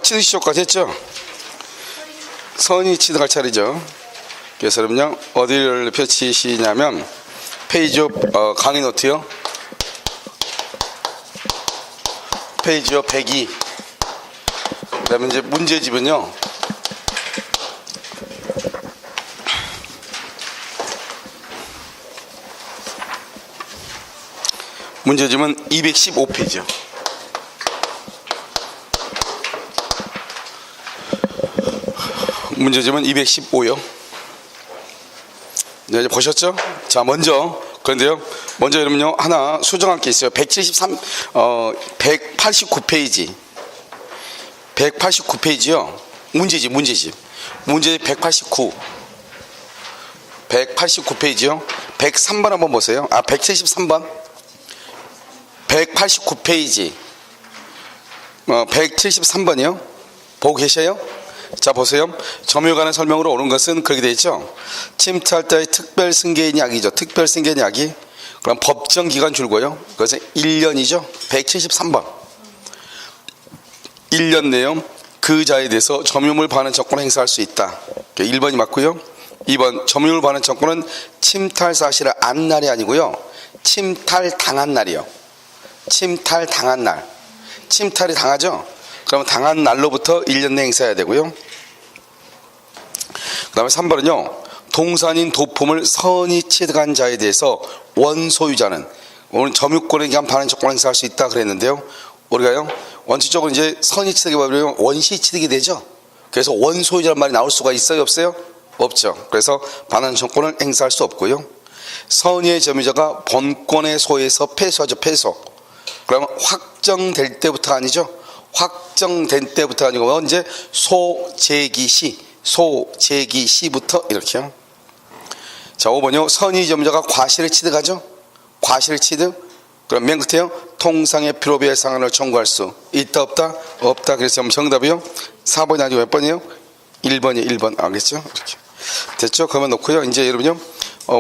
치드쇼까지 했죠? 선이 치드갈 차례죠. 그래서 여러분요, 어디를 펼치시냐면, 페이지 강의 노트요. 페이지 102. 그 다음에 이제 문제집은요, 문제집은 215페이지요. 문제집은 215요. 네, 이제 보셨죠? 자, 그런데요, 먼저 여러분요, 하나 수정할 게 있어요. 189페이지. 189페이지요. 문제집 189. 189페이지요. 103번 한번 보세요. 173번. 189페이지. 173번이요. 보고 계셔요? 자, 보세요. 점유에 관한 설명으로 오는 것은 그렇게 되어 있죠. 침투할 때의 특별 승계인 약이죠. 특별 승계인 약이. 그럼 법정 기간 줄고요. 그것은 1년이죠. 173번. 1년 내용 그 자에 대해서 점유물 반환 청구를 행사할 수 있다. 1번이 맞고요. 2번 점유물 반환 청구는 침탈 사실을 안 날이 아니고요. 침탈당한 날이요. 침탈당한 날. 침탈이 당하죠. 그러면 당한 날로부터 1년 내 행사해야 되고요. 그 다음에 3번은요. 동산인 도품을 선이 취득한 자에 대해서 원소유자는 오늘 점유권에 의한 반환 청구를 행사할 수 있다 그랬는데요. 우리가요, 원칙적으로 이제 선이 취득해버리면 원시 취득이 되죠. 그래서 원소유자란 말이 나올 수가 있어요, 없어요? 없죠. 그래서 반환 청구를 행사할 수 없고요. 선의의 점유자가 본권의 소에서 패소하죠, 패소. 그러면 확정될 때부터 아니죠. 확정된 때부터 아니고 언제? 소재기 시부터 이렇게요. 자, 5번이요. 선의 점유자가 과실을 취득하죠. 과실 취득. 그럼 맨 끝에요. 통상의 필요비의 상한을 청구할 수 있다 없다? 없다. 그래서 정답이요. 4번이 아니고 몇 번이에요? 1번이요. 1번. 알겠죠? 이렇게. 됐죠? 그러면 놓고요. 이제 여러분요.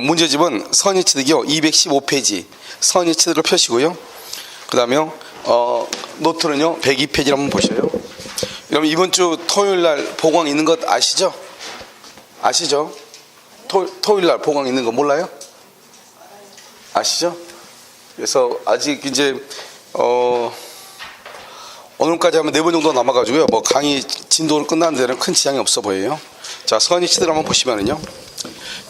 문제집은 선의 취득이요. 215페이지. 선의 취득을 펴시고요. 그 다음에 노트는요. 102페이지를 한번 보셔요. 여러분 이번 주 토요일 날 보강 있는 것 아시죠? 아시죠? 토요일 날 보강 있는 거 몰라요? 아시죠? 그래서 아직 이제 오늘까지 하면 4번 정도 남아가지고요. 뭐 강의 진도를 끝나는 데는 큰 지장이 없어 보여요. 자, 선의 취득을 한번 보시면은요.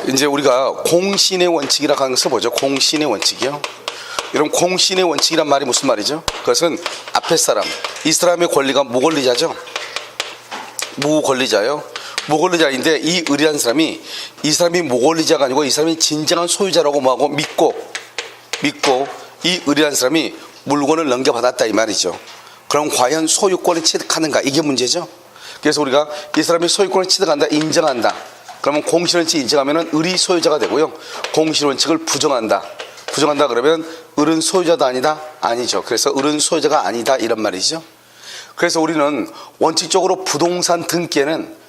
이제 우리가 공신의 원칙이라고 하는 것을 보죠. 공신의 원칙이요. 여러분 공신의 원칙이란 말이 무슨 말이죠? 그것은 앞에 사람, 이 사람의 권리가 무권리자죠. 무권리자요. 무권리자인데 이 의리한 사람이 이 사람이 무권리자가 아니고 이 사람이 진정한 소유자라고 뭐하고 믿고 이 의리한 사람이 물건을 넘겨받았다 이 말이죠. 그럼 과연 소유권을 취득하는가 이게 문제죠. 그래서 우리가 이 사람이 소유권을 취득한다 인정한다. 그러면 공신원칙 인정하면 의리 소유자가 되고요. 공신원칙을 부정한다 그러면 을은 소유자도 아니다? 아니죠. 그래서 을은 소유자가 아니다 이런 말이죠. 그래서 우리는 원칙적으로 부동산 등기에는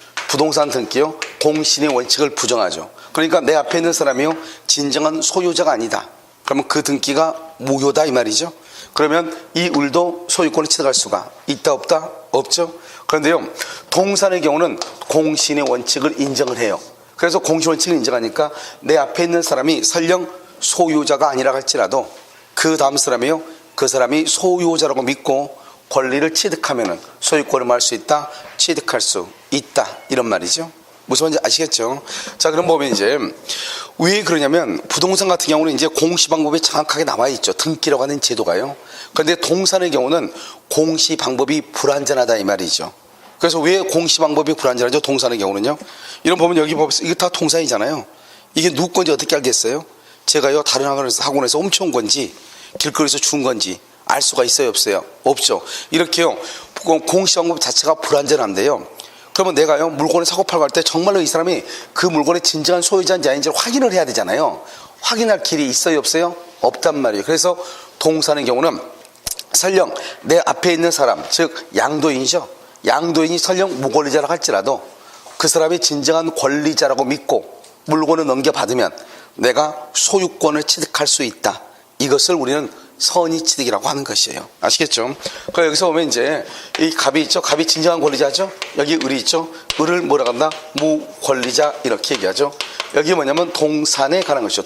공신의 원칙을 부정하죠. 그러니까 내 앞에 있는 사람이요 진정한 소유자가 아니다. 그러면 그 등기가 무효다 이 말이죠. 그러면 이 을도 소유권을 취득할 수가 있다 없다? 없죠. 그런데요 동산의 경우는 공신의 원칙을 인정을 해요. 그래서 공신 원칙을 인정하니까 내 앞에 있는 사람이 설령 소유자가 아니라 할지라도 그 다음 사람이요 그 사람이 소유자라고 믿고 권리를 취득하면은 소유권을 말 수 있다, 취득할 수 있다 이런 말이죠. 무슨 말인지 아시겠죠? 자, 그럼 보면 이제 왜 그러냐면 부동산 같은 경우는 이제 공시 방법이 정확하게 나와 있죠. 등기라고 하는 제도가요. 그런데 동산의 경우는 공시 방법이 불완전하다 이 말이죠. 그래서 왜 공시 방법이 불완전하죠? 동산의 경우는요. 이런 보면 여기 보면 이게 다 동산이잖아요. 이게 누구 건지 어떻게 알겠어요? 제가요 다른 학원에서 훔쳐온 건지 길거리에서 준 건지 알 수가 있어요 없어요? 없죠. 이렇게요 공시 방법 자체가 불완전한데요. 그러면 내가요 물건을 사고 팔고 할 때 정말로 이 사람이 그 물건의 진정한 소유자인지 아닌지를 확인을 해야 되잖아요. 확인할 길이 있어요 없어요? 없단 말이에요. 그래서 동산의 경우는 설령 내 앞에 있는 사람 즉 양도인이죠. 양도인이 설령 무권리자라고 할지라도 그 사람이 진정한 권리자라고 믿고 물건을 넘겨받으면 내가 소유권을 취득할 수 있다. 이것을 우리는 선의취득이라고 하는 것이에요. 아시겠죠? 그럼 여기서 보면 이제 이 갑이 있죠. 갑이 진정한 권리자죠. 여기 을이 있죠. 을을 뭐라고 한다? 무권리자 이렇게 얘기하죠. 여기 뭐냐면 동산에 관한 것이죠.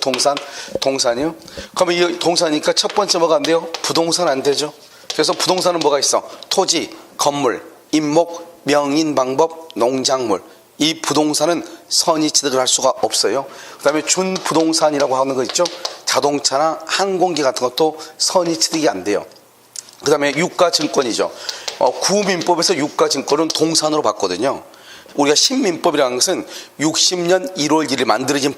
동산이요. 그러면 이 동산이니까 첫 번째 뭐가 안 돼요? 부동산 안 되죠. 그래서 부동산은 뭐가 있어? 토지, 건물, 임목, 명인, 방법, 농작물. 이 부동산은 선의취득을 할 수가 없어요. 그 다음에 준부동산이라고 하는 거 있죠. 자동차나 항공기 같은 것도 선의취득이 안 돼요. 그 다음에 유가증권이죠. 구민법에서 유가증권은 동산으로 봤거든요. 우리가 신민법이라는 것은 60년 1월 1일 만들어진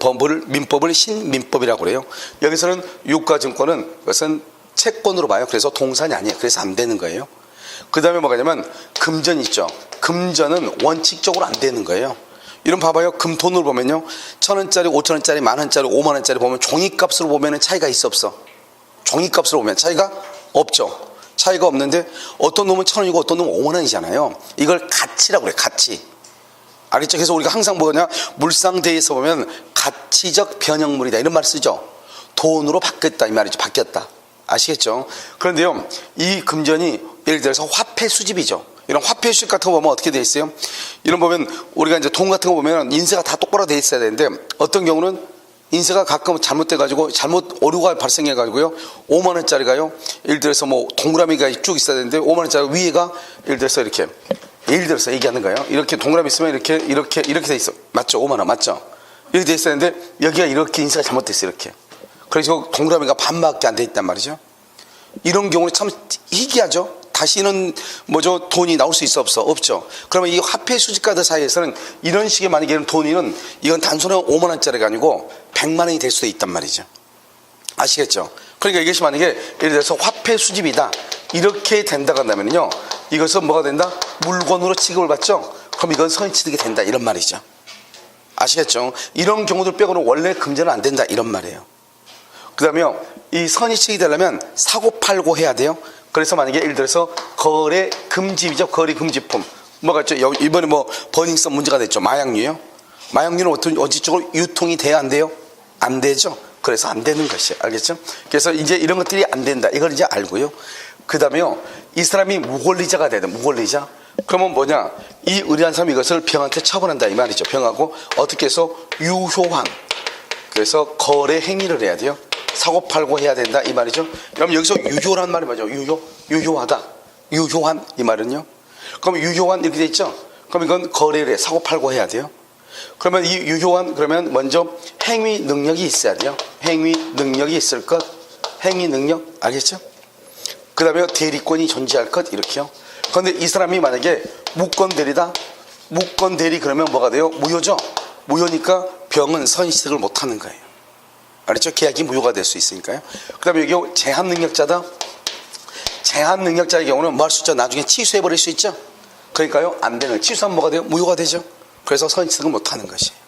민법을 신민법이라고 그래요. 여기서는 유가증권은 그것은 채권으로 봐요. 그래서 동산이 아니에요. 그래서 안 되는 거예요. 그 다음에 뭐가 냐면 금전 있죠. 금전은 원칙적으로 안 되는 거예요. 이런 봐봐요. 금돈으로 보면요. 1,000원짜리, 5,000원짜리, 10,000원짜리, 50,000원짜리 보면 종이값으로 보면 차이가 있어 없어? 종이값으로 보면 차이가 없죠. 차이가 없는데 어떤 놈은 1,000원이고 어떤 놈은 50,000원이잖아요. 이걸 가치라고 그래. 가치. 알겠죠? 그래서 우리가 항상 뭐냐 물상대에서 보면 가치적 변형물이다 이런 말 쓰죠. 돈으로 바뀌었다 이 말이죠. 바뀌었다. 아시겠죠? 그런데요, 이 금전이 예를 들어서 화폐 수집이죠. 이런 화폐 수집 같은 거 보면 어떻게 돼 있어요? 이런 보면 우리가 이제 돈 같은 거 보면 인쇄가 다 똑바로 돼 있어야 되는데 어떤 경우는 인쇄가 가끔 잘못돼가지고 잘못 오류가 발생해가지고요 5만 원짜리가요 예를 들어서 뭐 동그라미가 쭉 있어야 되는데 5만 원짜리 위에가 예를 들어서 이렇게 예를 들어서 얘기하는 거예요. 이렇게 동그라미 있으면 이렇게 돼 있어. 맞죠? 5만 원 맞죠? 이렇게 돼 있어야 되는데 여기가 이렇게 인쇄가 잘못됐어 이렇게. 그래서 동그라미가 반밖에 안 돼 있단 말이죠. 이런 경우는 참 희귀하죠. 다시는 뭐죠 돈이 나올 수 있어 없어? 없죠. 그러면 이 화폐 수집가들 사이에서는 이런 식의 만약에 돈이는 이건 단순히 5만 원짜리가 아니고 100만 원이 될 수도 있단 말이죠. 아시겠죠? 그러니까 이것이 만약에 예를 들어서 화폐 수집이다 이렇게 된다고 한다면요 이것은 뭐가 된다? 물건으로 취급을 받죠. 그럼 이건 선의취득이 된다 이런 말이죠. 아시겠죠? 이런 경우들 빼고는 원래 금전은 안 된다 이런 말이에요. 그 다음에 이 선의취득이 되려면 사고팔고 해야 돼요. 그래서 만약에 예를 들어서 거래 금지이죠. 거래 금지품 뭐가 있죠? 이번에 뭐 버닝썬 문제가 됐죠. 마약류요. 마약류는 어찌쪽으로 유통이 돼야 안 돼요? 안 되죠. 그래서 안 되는 것이에요. 알겠죠? 그래서 이제 이런 것들이 안 된다. 이걸 이제 알고요. 그 다음에요. 이 사람이 무권리자가 돼야 돼. 무권리자. 그러면 뭐냐? 이 의리한 사람이 이것을 병한테 처분한다 이 말이죠. 병하고 어떻게 해서 유효한. 그래서 거래 행위를 해야 돼요. 사고팔고 해야 된다 이 말이죠. 그럼 여기서 유효란 말이 맞죠? 유효하다. 유효한 이 말은요. 그럼 유효한 이렇게 돼 있죠. 그럼 이건 거래를 해. 사고팔고 해야 돼요. 그러면 이 유효한 그러면 먼저 행위 능력이 있어야 돼요. 행위 능력이 있을 것. 행위 능력 알겠죠? 그 다음에 대리권이 존재할 것 이렇게요. 그런데 이 사람이 만약에 무권대리다. 무권대리 그러면 뭐가 돼요? 무효죠. 무효니까 병은 선의취득을 못하는 거예요. 알았죠? 계약이 무효가 될 수 있으니까요. 그 다음에 여기 제한능력자다. 제한능력자의 경우는 뭐 할 수 있죠? 나중에 취소해버릴 수 있죠? 그러니까요 안 되는 취소하면 뭐가 돼요? 무효가 되죠. 그래서 선의취득을 못하는 것이에요.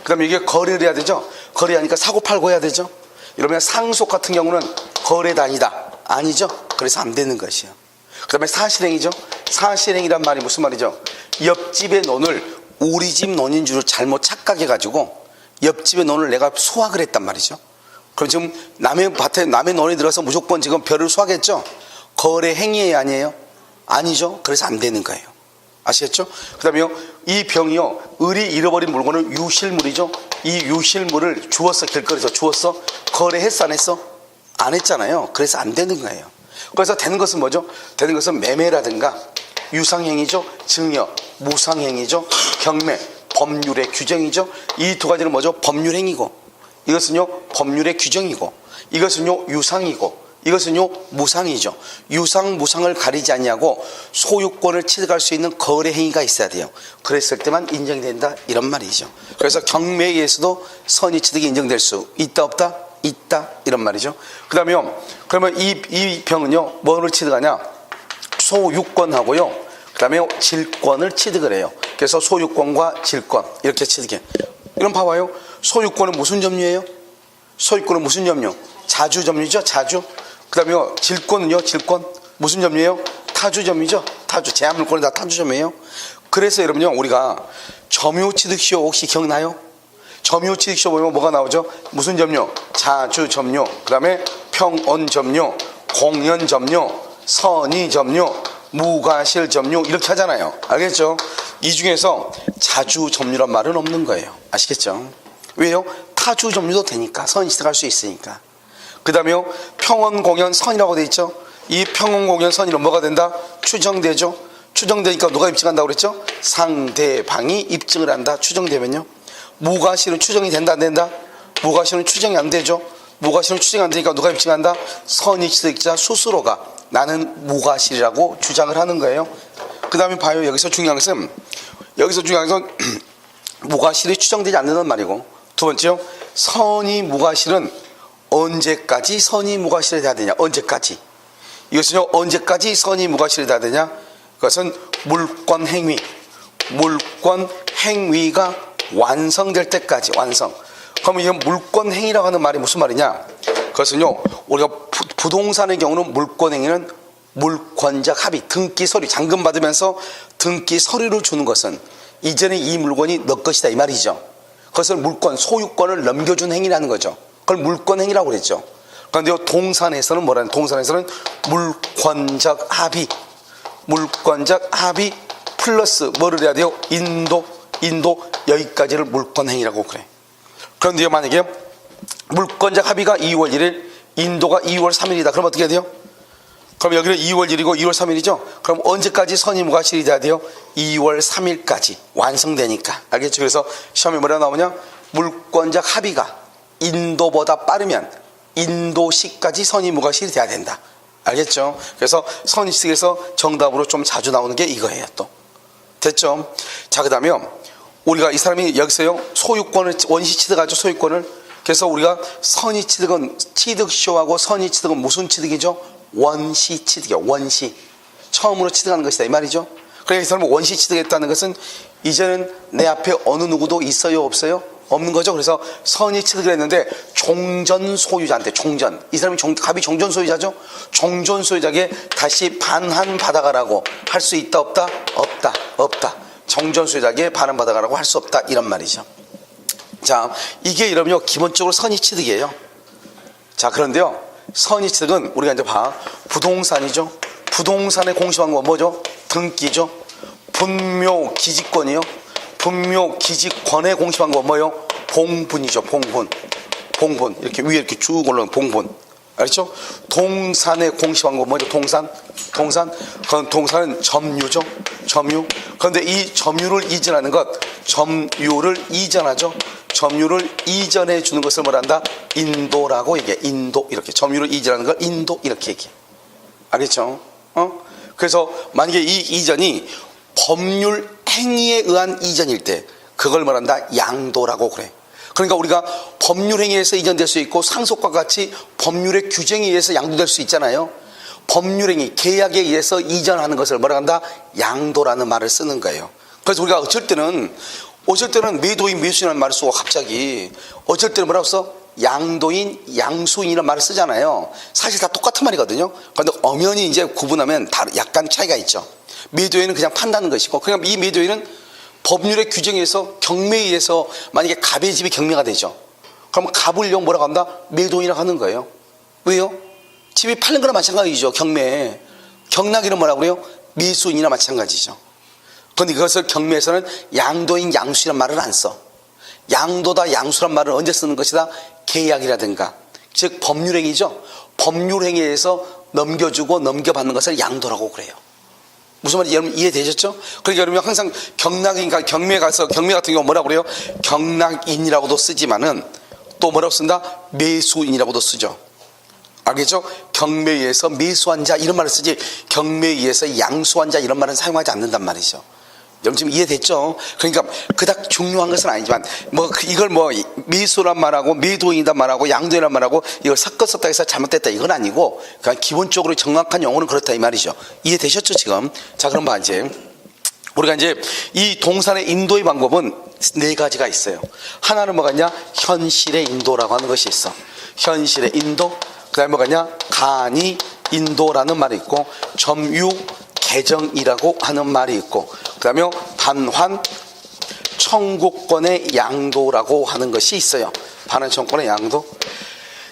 그 다음에 이게 거래를 해야 되죠. 거래하니까 사고팔고 해야 되죠. 이러면 상속 같은 경우는 거래가 아니죠. 그래서 안 되는 것이에요. 그 다음에 사실행위죠. 사실행위란 말이 무슨 말이죠? 옆집의 논을 우리 집 논인 줄 잘못 착각해가지고 옆집의 논을 내가 수확을 했단 말이죠. 그럼 지금 남의 밭에 남의 논에 들어서 무조건 지금 벼를 수확했죠. 거래 행위 아니에요? 아니죠. 그래서 안 되는 거예요. 아시겠죠? 그 다음에요 이 병이요 을이 잃어버린 물건은 유실물이죠. 이 유실물을 주웠어. 길거리에서 주웠어. 거래했어 안 했어? 안 했잖아요. 그래서 안 되는 거예요. 그래서 되는 것은 뭐죠? 되는 것은 매매라든가 유상행위죠. 증여, 무상행위죠. 경매, 법률의 규정이죠. 이 두 가지는 뭐죠? 법률행위고 이것은요 법률의 규정이고 이것은요 유상이고 이것은요 무상이죠. 유상 무상을 가리지 않냐고 소유권을 취득할 수 있는 거래 행위가 있어야 돼요. 그랬을 때만 인정된다 이런 말이죠. 그래서 경매에 의해서도 선의취득이 인정될 수 있다 없다? 있다 이런 말이죠. 그 다음에요 그러면 이 병은요 뭐를 취득하냐? 소유권하고요 그 다음에 질권을 취득을 해요. 그래서 소유권과 질권 이렇게 취득해. 이런 봐봐요. 소유권은 무슨 점유예요? 소유권은 무슨 점유? 자주 점유죠. 자주. 그 다음에 질권은요. 질권 무슨 점유예요? 타주 점유죠. 타주. 제한물권은 다 타주 점유예요. 그래서 여러분요 우리가 점유취득시효 혹시 기억나요? 점유취득시효 보면 뭐가 나오죠? 무슨 점유? 자주 점유. 그 다음에 평언점유, 공연점유, 선의점유, 무과실점유 이렇게 하잖아요. 알겠죠? 이 중에서 자주점유란 말은 없는 거예요. 아시겠죠? 왜요? 타주점유도 되니까. 선의치득 할 수 있으니까. 그 다음에 평언공연 선이라고 돼 있죠? 이 평언공연 선이는 뭐가 된다? 추정되죠? 추정되니까 누가 입증한다고 그랬죠? 상대방이 입증을 한다. 추정되면요. 무과실은 추정이 된다 안 된다? 무과실은 추정이 안 되죠. 무과실은 추정이 안 되니까 누가 입증한다? 선의취득자 스스로가 나는 무과실이라고 주장을 하는 거예요. 그 다음에 봐요. 여기서 중요한 것은 무과실이 추정되지 않는단 말이고, 두 번째요. 선의 무과실은 언제까지 선의 무과실이 돼야 되냐? 언제까지? 이것은요, 언제까지 선의 무과실이 돼야 되냐? 그것은 물권 행위가 완성될 때까지. 완성. 그러면 이 물권 행위라고 하는 말이 무슨 말이냐? 그것은요, 우리가 부동산의 경우는 물권 행위는 물권적 합의, 등기 서류, 잔금 받으면서 등기 서류를 주는 것은 이전에 이 물건이 너 것이다 이 말이죠. 그것을 물권, 소유권을 넘겨준 행위라는 거죠. 그걸 물권 행위라고 그랬죠. 그런데 동산에서는 뭐라는? 동산에서는 물권적 합의 플러스 뭐를 해야 돼요? 인도 여기까지를 물권 행위라고 그래. 그런데 만약에 물권적 합의가 2월 1일, 인도가 2월 3일이다. 그럼 어떻게 해야 돼요? 그럼 여기는 2월 1일이고 2월 3일이죠? 그럼 언제까지 선의무과실이 돼야 돼요? 2월 3일까지 완성되니까. 알겠죠? 그래서 시험에 뭐라 나오냐? 물권적 합의가 인도보다 빠르면 인도시까지 선의무과실이 돼야 된다. 알겠죠? 그래서 선의식에서 정답으로 좀 자주 나오는 게 이거예요. 또 됐죠? 자, 그 다음에 우리가 이 사람이 여기서요 소유권을 원시 취득하죠. 소유권을. 그래서 우리가 선의 취득은 취득쇼하고 선의 취득은 무슨 취득이죠? 원시 취득이요. 원시. 처음으로 취득하는 것이다 이 말이죠. 그러니까 이 사람은 원시 취득했다는 것은 이제는 내 앞에 어느 누구도 있어요 없어요? 없는 거죠. 그래서 선의 취득을 했는데 종전 소유자한테, 종전, 이 사람이 갑이 종전 소유자죠. 종전 소유자에게 다시 반환 받아가라고 할 수 있다 없다? 없다. 종전 소유자에게 반환 받아가라고 할 수 없다 이런 말이죠. 자, 이게 이러면요 기본적으로 선의 취득이에요. 자, 그런데요 선의 취득은 우리가 이제 부동산이죠. 부동산의 공시방법 뭐죠? 등기죠. 분묘 기지권이요. 분묘 기지권의 공시방법 뭐요? 봉분이죠. 봉분. 이렇게 위에 이렇게 쭉 올라오는 봉분. 알죠? 동산의 공시방법 뭐죠? 동산. 그건 동산은 점유죠. 점유. 그런데 이 점유를 이전하는 것, 점유를 이전하죠. 점유를 이전해 주는 것을 뭐란다? 인도라고 얘기해. 인도. 이렇게 점유를 이전하는 걸 인도 이렇게 얘기해. 알겠죠? 그래서 만약에 이 이전이 법률 행위에 의한 이전일 때 그걸 말한다? 양도라고 그래. 그러니까 우리가 법률 행위에서 이전될 수 있고 상속과 같이 법률의 규정에 의해서 양도될 수 있잖아요. 법률 행위, 계약에 의해서 이전하는 것을 뭐라 한다? 양도라는 말을 쓰는 거예요. 그래서 우리가 어쩔 때는 매도인, 매수인이라는 말을 쓰고 갑자기 어쩔 때는 뭐라고 써? 양도인, 양수인이라는 말을 쓰잖아요. 사실 다 똑같은 말이거든요. 그런데 엄연히 이제 구분하면 약간 차이가 있죠. 매도인은 그냥 판다는 것이고, 그냥 이 매도인은 법률의 규정에 의해서 경매에 의해서 만약에 갑의 집이 경매가 되죠. 그러면 갑을 뭐라고 한다? 매도인이라고 하는 거예요. 왜요? 집이 팔린 거나 마찬가지죠. 경매에. 경락이는 뭐라고 그래요? 매수인이나 마찬가지죠. 그런데 그것을 경매에서는 양도인, 양수이란 말을 안 써. 양도다, 양수란 말을 언제 쓰는 것이다? 계약이라든가, 즉 법률행위죠. 법률행위에서 넘겨주고 넘겨받는 것을 양도라고 그래요. 무슨 말인지 여러분 이해되셨죠? 그러니까 여러분 항상 경락인가 경매 가서 경매 같은 경우 뭐라고 그래요? 경락인이라고도 쓰지만은 또 뭐라고 쓴다? 매수인이라고도 쓰죠. 알겠죠? 경매에 의해서 매수한 자 이런 말을 쓰지 경매에 의해서 양수한 자 이런 말은 사용하지 않는단 말이죠. 여러분 지금 이해됐죠? 그러니까 그닥 중요한 것은 아니지만 이걸 매수란 말하고 매도인이란 말하고 양도인이란 말하고 이걸 섞었었다 해서 잘못됐다 이건 아니고 그냥 기본적으로 정확한 용어는 그렇다 이 말이죠. 이해되셨죠 지금? 자, 그럼 이제 우리가 이제 이 동산의 인도의 방법은 4가지가 있어요. 하나는 뭐가 있냐? 현실의 인도라고 하는 것이 있어. 현실의 인도. 그 다음에 뭐가 있냐? 간이 인도라는 말이 있고, 점유 개정이라고 하는 말이 있고, 그 다음에 반환 청구권의 양도라고 하는 것이 있어요. 반환 청구권의 양도.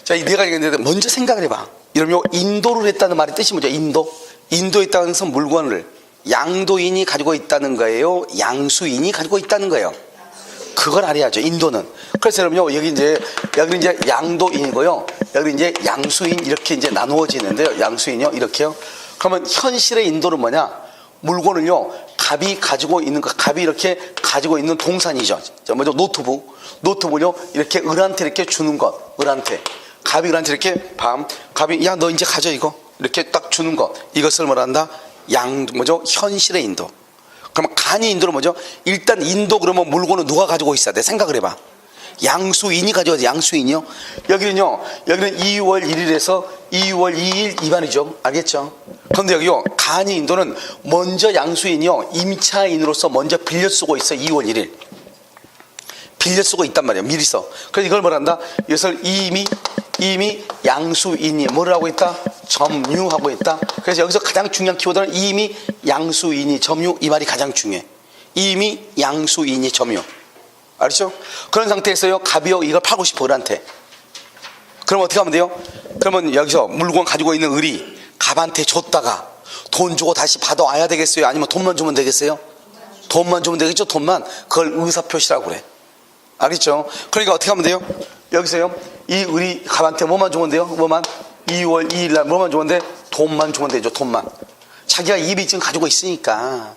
자, 이 내가 얘기했는데 먼저 생각을 해봐. 이러면 인도를 했다는 말의 뜻이 뭐죠? 인도에 있다는 것은 물건을 양도인이 가지고 있다는 거예요? 양수인이 가지고 있다는 거예요? 그걸 알아야죠. 인도는. 그래서 여러분요, 여기 이제 양도인이고요. 여기 이제 양수인 이렇게 이제 나누어지는데요. 양수인이요. 이렇게요. 그러면 현실의 인도는 뭐냐? 물건을요, 갑이 이렇게 가지고 있는 동산이죠. 먼저 노트북을요, 이렇게 을한테 이렇게 주는 것. 갑이 을한테 이렇게 갑이, 야, 너 이제 가져, 이거. 이렇게 딱 주는 것. 이것을 뭐란다? 현실의 인도. 그러면 간이 인도는 뭐죠? 일단 인도 그러면 물건은 누가 가지고 있어야 돼? 생각을 해봐. 양수인이 가져가지. 양수인이요. 여기는 2월 1일에서 2월 2일 이반이죠. 알겠죠? 그런데 여기요, 간이 인도는 먼저 양수인이요, 임차인으로서 먼저 빌려 쓰고 있어. 2월 1일 빌려 쓰고 있단 말이에요. 미리 써. 그래서 이걸 뭐란다? 이것을 이미 양수인이 뭐를 하고 있다? 점유하고 있다. 그래서 여기서 가장 중요한 키워드는 이미 양수인이 점유, 이 말이 가장 중요해. 이미 양수인이 점유. 알았죠? 그런 상태에서요, 갑이요, 이걸 팔고 싶어, 을한테. 그럼 어떻게 하면 돼요? 그러면 여기서 물건 가지고 있는 을이 갑한테 줬다가 돈 주고 다시 받아와야 되겠어요? 아니면 돈만 주면 되겠어요? 돈만 주면 되겠죠? 돈만. 그걸 의사표시라고 그래. 알겠죠? 그러니까 어떻게 하면 돼요? 여기서요, 이 을이 갑한테 뭐만 주면 돼요? 2월 2일 날 뭐만 주면 돼? 돈만 주면 되죠. 돈만. 자기가 이미 지금 가지고 있으니까.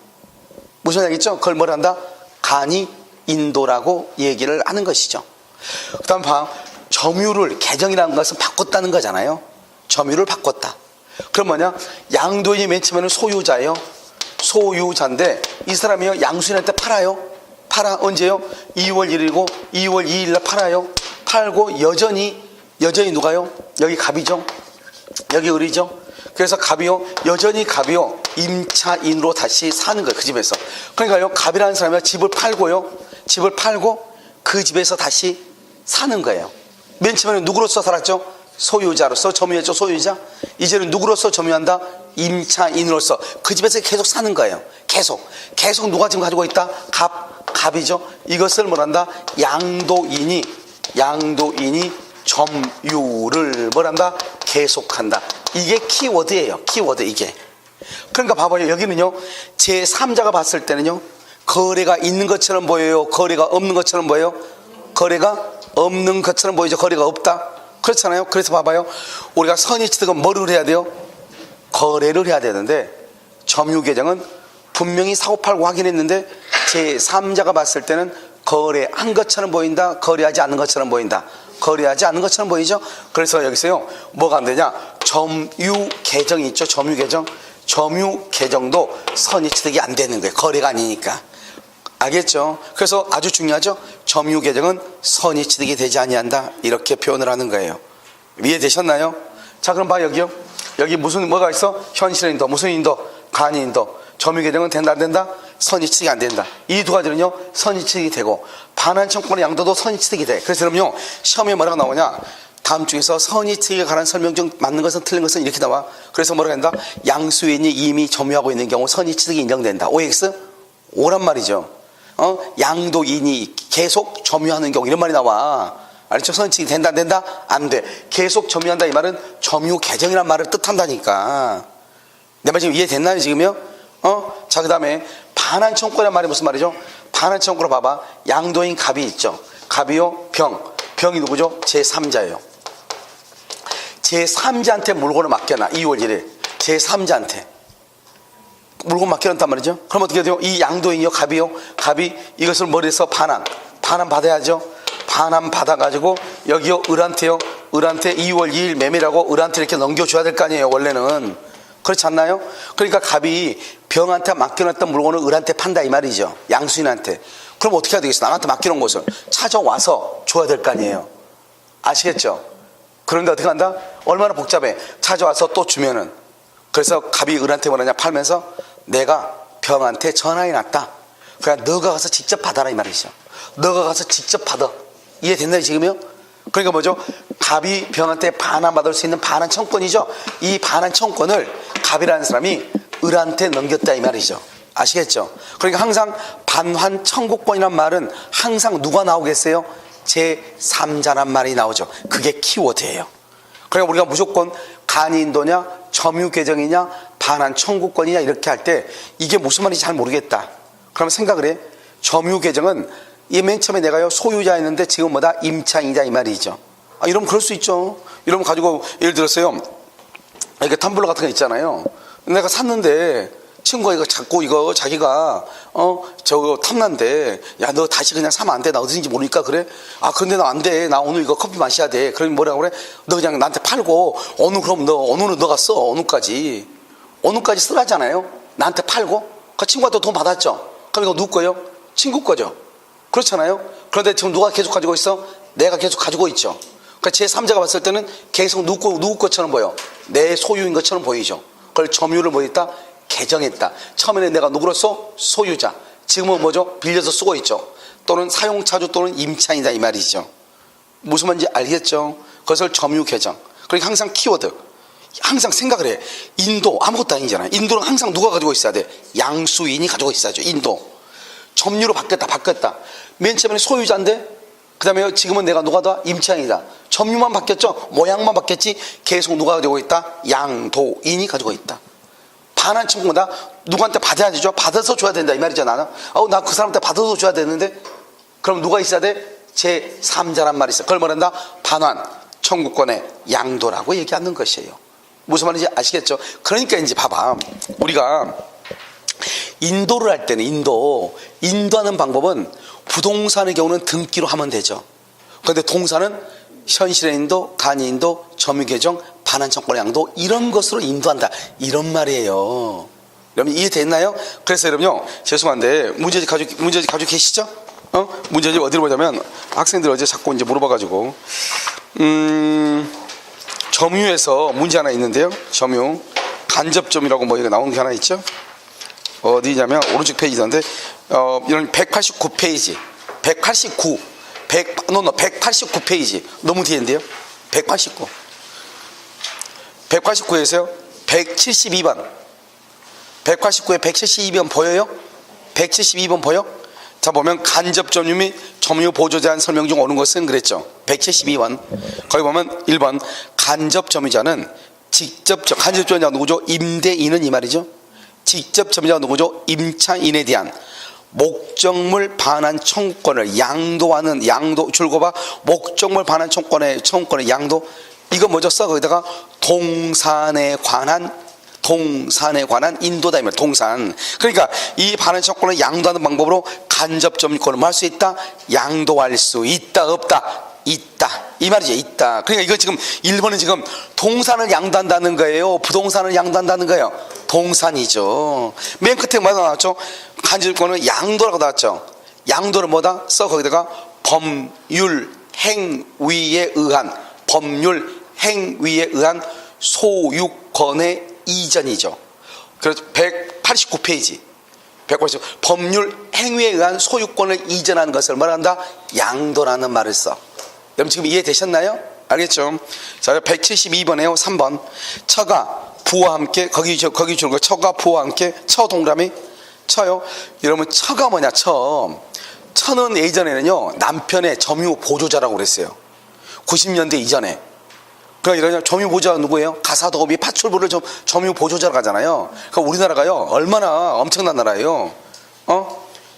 무슨 얘기죠? 그걸 뭘 한다? 간이 인도라고 얘기를 하는 것이죠. 그 다음 점유를, 계정이라는 것은 바꿨다는 거잖아요. 점유를 바꿨다. 그럼 뭐냐? 양도인이 맨 처음에는 소유자예요. 소유자인데 이 사람이요, 양수인한테 팔아요. 언제요? 2월 1일이고 2월 2일 날 팔고 여전히 누가요? 여기 갑이죠. 여기 을이죠. 그래서 여전히 갑이요, 임차인으로 다시 사는 거예요. 그 집에서. 그러니까요, 갑이라는 사람이 집을 팔고 그 집에서 다시 사는 거예요. 맨 처음에는 누구로서 살았죠? 소유자로서 점유했죠. 소유자. 이제는 누구로서 점유한다? 임차인으로서 그 집에서 계속 사는 거예요. 계속 누가 지금 가지고 있다? 갑이죠. 이것을 뭐란다? 양도인이 점유를 뭐란다? 계속한다. 이게 키워드예요. 키워드 이게. 그러니까 봐봐요. 여기는요, 제3자가 봤을 때는요, 거래가 있는 것처럼 보여요? 거래가 없는 것처럼 보여요? 거래가 없는 것처럼 보이죠. 거래가 없다. 그렇잖아요. 그래서 봐봐요. 우리가 선의취득은 뭐를 해야 돼요? 거래를 해야 되는데, 점유계정은 분명히 사고팔고 확인했는데 제3자가 봤을 때는 거래한 것처럼 보인다, 거래하지 않는 것처럼 보인다. 거래하지 않는 것처럼 보이죠. 그래서 여기서요, 뭐가 안 되냐? 점유계정이 있죠. 점유계정도 선의취득이 안 되는 거예요. 거래가 아니니까. 알겠죠? 그래서 아주 중요하죠. 점유계정은 선의취득이 되지 아니한다, 이렇게 표현을 하는 거예요. 이해되셨나요? 자, 그럼 봐. 여기요, 여기 뭐가 있어? 현실의 인도, 무슨 인도? 간이 인도. 점유계정은 된다 안 된다? 선의취득이 안 된다. 이 두 가지는요, 선의취득이 되고, 반환청구권의 양도도 선의취득이 돼. 그래서 그럼요, 시험에 뭐라고 나오냐? 다음 중에서 선의취득에 관한 설명 중 맞는 것은 틀린 것은 이렇게 나와. 그래서 뭐라고 한다? 양수인이 이미 점유하고 있는 경우 선의취득이 인정된다. OX? 오란 말이죠. 양도인이 계속 점유하는 경우, 이런 말이 나와. 알죠? 선의취득이 된다 안 된다? 안 돼. 계속 점유한다, 이 말은 점유계정이란 말을 뜻한다니까. 내 말 지금 이해됐나요, 지금요? 자, 그 다음에 반환청구권이란 말이 무슨 말이죠? 반환청구로 봐봐. 양도인 갑이 있죠. 갑이요, 병이 누구죠? 제3자예요. 제3자한테 물건을 맡겨놔. 2월 1일 제3자한테 물건 맡겨놓단 말이죠. 그럼 어떻게 돼요? 이 양도인이요, 갑이 이것을 머리에서 반환 받아야죠. 반환 받아가지고 여기요, 을한테 2월 2일 매매라고 을한테 이렇게 넘겨줘야 될 거 아니에요, 원래는. 그렇지 않나요? 그러니까 갑이 병한테 맡겨놨던 물건을 을한테 판다, 이 말이죠. 양수인한테. 그럼 어떻게 해야 되겠어? 남한테 맡겨놓은 것을 찾아와서 줘야 될 거 아니에요. 아시겠죠? 그런데 어떻게 한다? 얼마나 복잡해. 찾아와서 또 주면은. 그래서 갑이 을한테 뭐라냐? 팔면서 내가 병한테 전화해놨다. 그러니까 너가 가서 직접 받아라, 이 말이죠. 너가 가서 직접 받아. 이해됐나요, 지금요? 그러니까 뭐죠? 갑이 병한테 반환받을 수 있는 반환청권이죠. 이 반환청권을 갑이라는 사람이 을한테 넘겼다, 이 말이죠. 아시겠죠? 그러니까 항상 반환청구권이란 말은 항상 누가 나오겠어요? 제3자란 말이 나오죠. 그게 키워드예요. 그러니까 우리가 무조건 간이인도냐 점유계정이냐 반환 청구권이냐 이렇게 할 때 이게 무슨 말인지 잘 모르겠다. 그러면 생각을 해. 점유계정은 이 맨 처음에 내가요 소유자였는데 지금 뭐다 임차인이다 이 말이죠. 이러면 그럴 수 있죠. 이러면 가지고 예를 들었어요. 이렇게 텀블러 같은 거 있잖아요. 내가 샀는데 친구가 이거 자꾸 이거 자기가 저거 탐난데 야 너 다시 그냥 사면 안 돼. 나 어디인지 모르니까 그래. 근데 나 안 돼. 나 오늘 이거 커피 마셔야 돼. 그러면 뭐라고 그래? 너 그냥 나한테 팔고 그럼 너 어느는 너가 써. 어느까지 쓰라잖아요. 나한테 팔고 그 친구가 돈 받았죠. 그럼 이거 누구 거예요? 친구 거죠. 그렇잖아요. 그런데 지금 누가 계속 가지고 있어? 내가 계속 가지고 있죠. 그러니까 제3자가 봤을 때는 계속 누구 것처럼 보여. 내 소유인 것처럼 보이죠. 그걸 점유를 뭐 했다? 개정했다. 처음에는 내가 누구로서? 소유자. 지금은 뭐죠? 빌려서 쓰고 있죠. 또는 사용차주 또는 임차인이다 이 말이죠. 무슨 말인지 알겠죠? 그것을 점유 개정. 그러니까 항상 키워드. 항상 생각을 해. 인도 아무것도 아니잖아요. 인도는 항상 누가 가지고 있어야 돼? 양수인이 가지고 있어야죠. 인도. 점유로 바뀌었다. 맨 처음에는 소유자인데 그 다음에 지금은 내가 누가 더? 임차인이다. 점유만 바뀌었죠. 모양만 바뀌었지 계속 누가 가지고 있다? 양도인이 가지고 있다. 반환 청구다. 누구한테 받아야 되죠. 받아서 줘야 된다 이 말이죠. 나는 나 그 사람한테 받아서 줘야 되는데 그럼 누가 있어야 돼? 제3자란 말이 있어. 그걸 뭐란다? 반환 청구권의 양도라고 얘기하는 것이에요. 무슨 말인지 아시겠죠? 그러니까 이제 봐봐. 우리가 인도를 할 때는 인도하는 방법은 부동산의 경우는 등기로 하면 되죠. 그런데 동사는 현실의 인도, 간이 인도, 점유개정, 반환청구권의 양도 이런 것으로 인도한다 이런 말이에요. 여러분 이해됐나요? 그래서 여러분요 죄송한데 문제집 가지고 계시죠? 문제집 어디로 보자면 학생들 어제 자꾸 이제 물어봐가지고 점유에서 문제 하나 있는데요. 점유 간접점이라고 뭐 이거 나온 게 하나 있죠? 어디냐면 오른쪽 페이지던데 이런 189페이지 189페이지 너무 뒤인데요. 189에서요 172번 189에 172번 보여요? 172번 보여? 자 보면 간접점유 및 점유 보조자에 대한 설명 중 오는 것은 그랬죠. 172번 거기 보면 1번 간접점유자는 간접점유자가 누구죠? 임대인은 이 말이죠. 직접 점유자가 누구죠? 임차인에 대한 목적물 반환 청구권을 양도하는 줄거봐 목적물 반환 청구권의 양도 이거 뭐죠? 써 거기다가 동산에 관한 인도다 이 말. 동산. 그러니까 이 반환 청구권을 양도하는 방법으로 간접 점유권을 뭐 할 수 있다? 양도할 수 있다 없다? 있다 이 말이죠. 있다. 그러니까 이거 지금 1번은 지금 동산을 양도한다는 거예요? 부동산을 양도한다는 거예요? 동산이죠. 맨 끝에 뭐가 나왔죠? 간접권은 양도라고 나왔죠. 양도를 뭐다? 써 거기다가 법률 행위에 의한 소유권의 이전이죠. 그래서 189페이지 법률 행위에 의한 소유권을 이전하는 것을 말한다? 양도라는 말을 써. 여러분 지금 이해되셨나요? 알겠죠? 자 172번에요 3번 처가 부와 함께 거기 주는 거 처가 부와 함께 처 동그라미 처요. 여러분 처가 뭐냐? 처는 예전에는요 남편의 점유 보조자라고 그랬어요. 90년대 이전에. 그러니까 이런 점유 보조자가 누구예요? 가사도우미 파출부를 점유 보조자라고 하잖아요. 그러니까 우리나라가요 얼마나 엄청난 나라예요.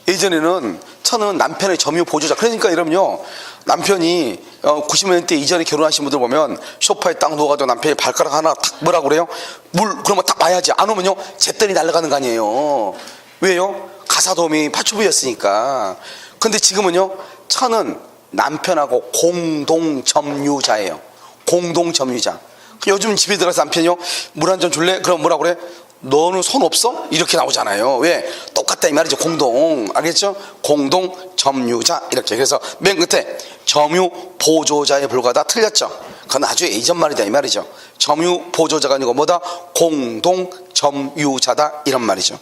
예전에는 처는 남편의 점유 보조자. 그러니까 여러분요 남편이 90년대 이전에 결혼하신 분들 보면 소파에 딱 누워가지고 남편이 발가락 하나 탁 뭐라고 그래요? 그러면 딱 봐야지. 안 오면요 잿더리 날아가는 거 아니에요. 왜요? 가사도우미 파출부였으니까. 근데 지금은요 처는 남편하고 공동 점유자예요. 공동 점유자. 요즘 집에 들어가서 남편이요 물 한 잔 줄래? 그럼 뭐라고 그래? 너는 손 없어? 이렇게 나오잖아요. 왜? 똑같다 이 말이죠. 공동. 알겠죠? 공동 점유자 이렇게. 그래서 맨 끝에 점유 보조자에 불과하다 틀렸죠. 그건 아주 예전 말이다 이 말이죠. 점유 보조자가 아니고 뭐다? 공동 점유자다 이런 말이죠.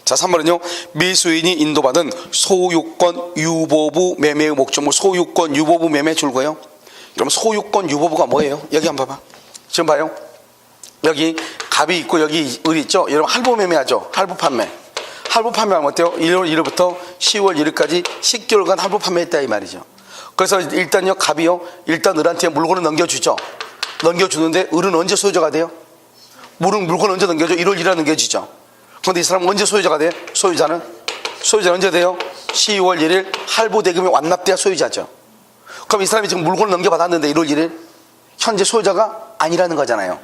자 3번은요 미수인이 인도받은 소유권 유보부 매매의 목적물 소유권 유보부 매매 줄거예요. 그럼 소유권 유보부가 뭐예요? 여기 한번 봐봐. 지금 봐요. 여기 갑이 있고 여기 을이 있죠. 여러분 할부 매매하죠. 할부 판매. 할부 판매하면 어때요? 1월 1일부터 10월 1일까지 10개월간 할부 판매했다 이 말이죠. 그래서 일단요 갑이요 일단 을한테 물건을 넘겨주죠. 넘겨주는데 을은 언제 소유자가 돼요? 물건 언제 넘겨줘? 1월 1일에 넘겨지죠. 그런데 이 사람은 언제 소유자가 돼요? 소유자는 언제 돼요? 10월 1일 할부 대금이 완납돼야 소유자죠. 그럼 이 사람이 지금 물건을 넘겨받았는데 1월 1일 현재 소유자가 아니라는 거잖아요.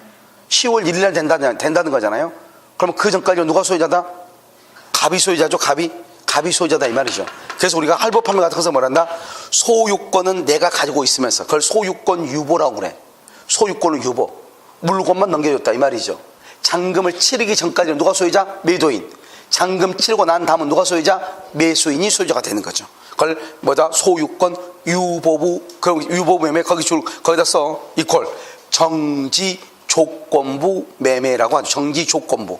10월 1일 날 된다는 거잖아요. 그러면 그 전까지 누가 소유자다? 갑이 소유자죠. 갑이 소유자다 이 말이죠. 그래서 우리가 할부 판매 같은 것을 뭐란다? 소유권은 내가 가지고 있으면서 그걸 소유권 유보라고 그래. 소유권을 유보. 물건만 넘겨줬다 이 말이죠. 잔금을 치르기 전까지는 누가 소유자? 매도인. 잔금 치르고 난 다음은 누가 소유자? 매수인이 소유자가 되는 거죠. 그걸 뭐다? 소유권 유보부. 그럼 유보부 매매 거기다 써 이퀄 정지 조건부 매매라고 하죠. 정지 조건부.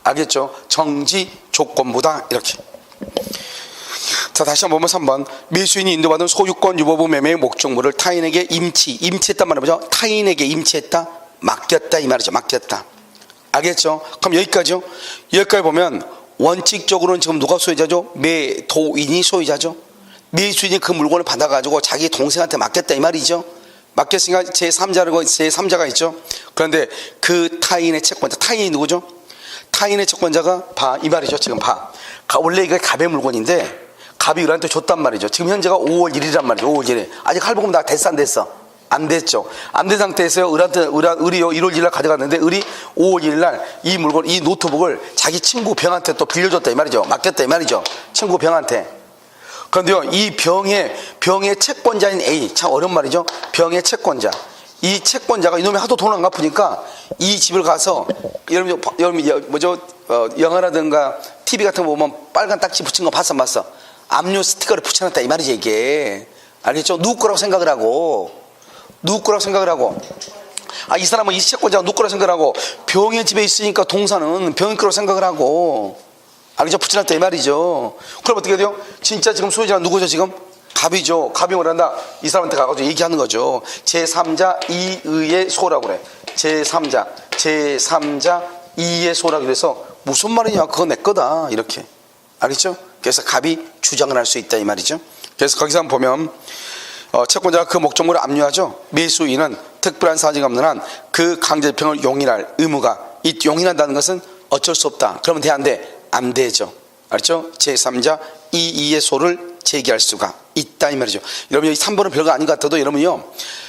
알겠죠? 정지 조건부다 이렇게. 자, 다시 한번 보면 3번. 매수인이 인도받은 소유권 유보부 매매의 목적물을 타인에게 임치했단 말은 뭐죠? 타인에게 임치했다, 맡겼다 이 말이죠. 맡겼다. 알겠죠? 그럼 여기까지요. 여기까지 보면 원칙적으로는 지금 누가 소유자죠? 매도인이 소유자죠. 매수인이 그 물건을 받아가지고 자기 동생한테 맡겼다 이 말이죠. 맡겼으니까 제3자가 있죠. 그런데 그 타인의 채권자, 타인이 누구죠? 타인의 채권자가 이 말이죠. 지금 원래 이게 갑의 물건인데 갑이 을한테 줬단 말이죠. 지금 현재가 5월 1일이란 말이죠. 5월 1일. 아직 할부금 다 됐어 안 됐어? 안 됐죠. 안 된 상태에서 을이 1월 1일 날 가져갔는데 을이 5월 1일 날 이 물건, 이 노트북을 자기 친구 병한테 또 빌려줬다 이 말이죠. 맡겼다 이 말이죠. 친구 병한테. 그런데요, 이 병의 채권자인 A, 참 어려운 말이죠. 병의 채권자. 이 채권자가 이놈이 하도 돈을 안 갚으니까 이 집을 가서 여러분 영화라든가 TV 같은 거 보면 빨간 딱지 붙인 거 봤어? 압류 스티커를 붙여놨다 이 말이죠 이게. 알겠죠? 누구 거라고 생각을 하고 이 사람은 이 채권자가 누구 거라고 생각을 하고 병의 집에 있으니까 동사는 병의 거라고 생각을 하고 알겠죠? 붙여놨다 이 말이죠. 그럼 어떻게 돼요? 진짜 지금 소유자가 누구죠 지금? 갑이죠. 갑이 뭐란다? 이 사람한테 가가지고 얘기하는 거죠. 제3자 이의의 소라고 그래. 제3자 이의 소라고 그래서 무슨 말이냐? 그거 내 거다. 이렇게. 알겠죠? 그래서 갑이 주장을 할 수 있다 이 말이죠. 그래서 거기서 한번 보면 채권자가 그 목적물을 압류하죠. 매수인은 특별한 사정이 없는 한 그 강제집행을 용인할 의무가 용인한다는 것은 어쩔 수 없다. 그러면 돼 안 돼? 안 되죠. 알죠? 제3자 이의의 소를 제기할 수가 있다 이 말이죠. 여러분 여기 3번은 별거 아닌 것 같아도 여러분요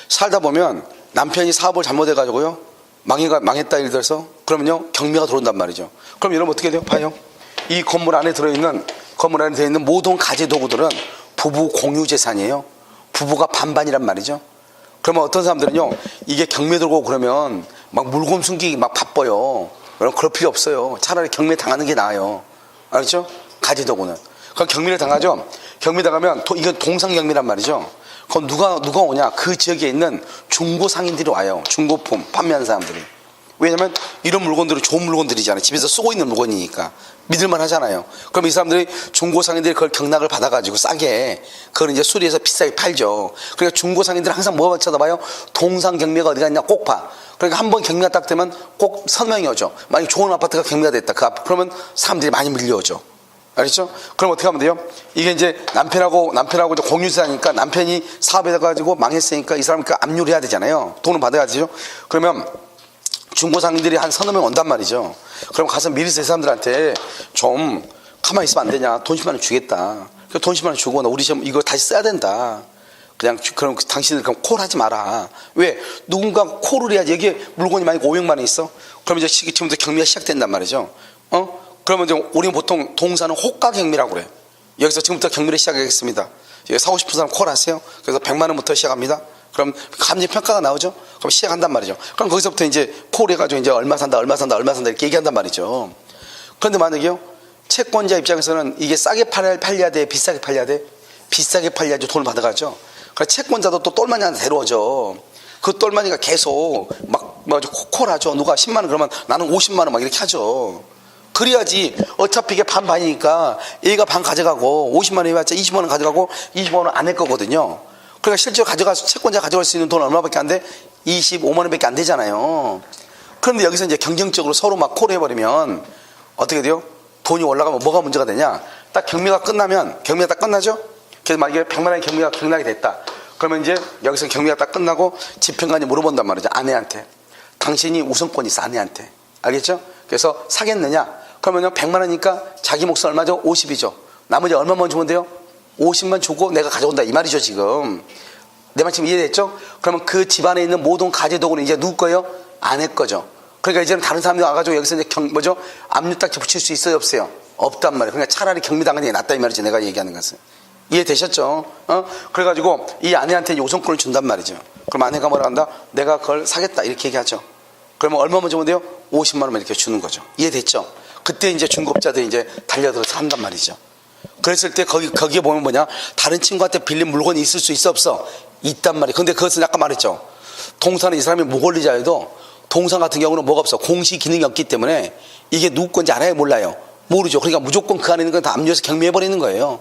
살다 보면 남편이 사업을 잘못해가지고요 망했다 예를 들어서 그러면요 경매가 들어온단 말이죠. 그럼 여러분 어떻게 돼요? 봐요. 이 건물 안에 들어있는 모든 가재 도구들은 부부 공유 재산이에요. 부부가 반반이란 말이죠. 그러면 어떤 사람들은요 이게 경매 들고 그러면 막 물건 숨기기 막 바빠요. 여러분 그럴 필요 없어요. 차라리 경매 당하는 게 나아요. 알죠? 가재 도구는. 그럼 경매를 당하죠. 경매 당하면 이건 동상 경매란 말이죠. 그럼 누가 오냐? 그 지역에 있는 중고 상인들이 와요. 중고품 판매하는 사람들이. 왜냐면 이런 물건들은 좋은 물건들이잖아요. 집에서 쓰고 있는 물건이니까 믿을만 하잖아요. 그럼 이 사람들이 중고 상인들이 그걸 경락을 받아가지고 싸게 그걸 이제 수리해서 비싸게 팔죠. 그러니까 중고 상인들은 항상 뭐만 쳐다봐요? 동상 경매가 어디가 있냐 꼭 봐. 그러니까 한번 경매가 딱 되면 꼭 선명히 오죠. 만약 좋은 아파트가 경매가 됐다. 그러면 사람들이 많이 밀려오죠. 알겠죠? 그럼 어떻게 하면 돼요? 이게 이제 남편하고 이제 공유사니까 남편이 사업에다 가지고 망했으니까 이 사람은 그 압류를 해야 되잖아요. 돈을 받아야 되죠. 그러면 중고상인들이 한 서너 명 온단 말이죠. 그럼 가서 미리 이 사람들한테 좀 가만히 있으면 안 되냐? 돈 10만 원 주겠다. 돈 10만 원 주고 나 우리 좀 이거 다시 써야 된다. 그럼 당신들 그럼 콜 하지 마라. 왜? 누군가 콜을 해야지. 여기에 물건이 만약 500만 원 있어. 그럼 이제 지금부터 경매가 시작된단 말이죠. 그러면 이제 우리는 보통 동사는 호가 경매라고 그래. 여기서 지금부터 경매를 시작하겠습니다. 여기 사고 싶은 사람 콜 하세요. 그래서 100만 원부터 시작합니다. 그럼 감정 평가가 나오죠. 그럼 시작한단 말이죠. 그럼 거기서부터 이제 콜 해가지고 이제 얼마 산다 이렇게 얘기한단 말이죠. 그런데 만약에요 채권자 입장에서는 이게 싸게 팔려야 돼, 비싸게 팔려야 돼? 비싸게 팔려야지 돈을 받아가죠. 그래서 채권자도 또 똘마니한테 데려오죠. 그 똘마니가 계속 막 콜하죠. 누가 10만 원 그러면 나는 50만 원 막 이렇게 하죠. 그래야지 어차피 이게 반반이니까 얘가 반 가져가고 50만 원 해봤자 20만 원 가져가고 20만 원 안 낼 거거든요. 그러니까 실제로 가져가서 채권자 가져갈 수 있는 돈 얼마밖에 안 돼? 25만 원밖에 안 되잖아요. 그런데 여기서 이제 경쟁적으로 서로 막 콜을 해버리면 어떻게 돼요? 돈이 올라가면 뭐가 문제가 되냐? 딱 경매가 끝나면 경매가 딱 끝나죠? 그래서 만약에 100만 원의 경매가 경락이 됐다. 그러면 이제 여기서 경매가 딱 끝나고 집행관이 물어본단 말이죠. 아내한테. 당신이 우선권이 있어, 아내한테. 알겠죠? 그래서 사겠느냐? 그러면요, 100만 원이니까 자기 몫은 얼마죠? 50이죠. 나머지 얼마만 주면 돼요? 50만 주고 내가 가져온다. 이 말이죠, 지금. 내 말 지금 이해됐죠? 그러면 그 집안에 있는 모든 가재도구는 이제 누구 거예요? 아내 거죠. 그러니까 이제는 다른 사람이 와가지고 여기서 이제 압류 딱지 붙일 수 있어요, 없어요? 없단 말이에요. 그러니까 차라리 경미당하는 게 낫다 이 말이죠. 내가 얘기하는 것은. 이해되셨죠? 그래가지고 이 아내한테 우선권을 준단 말이죠. 그럼 아내가 뭐라 한다? 내가 그걸 사겠다. 이렇게 얘기하죠. 그러면 얼마만 주면 돼요? 50만 원만 이렇게 주는 거죠. 이해됐죠? 그때 이제 중급자들이 이제 달려들어서 한단 말이죠. 그랬을 때 거기에 보면 뭐냐? 다른 친구한테 빌린 물건이 있을 수 있어, 없어? 있단 말이에요. 근데 그것은 아까 말했죠. 동산은 이 사람이 무권리자여도 동산 같은 경우는 뭐가 없어? 공시 기능이 없기 때문에 이게 누구 건지 알아요, 몰라요? 모르죠. 그러니까 무조건 그 안에 있는 건 다 압류해서 경매해버리는 거예요.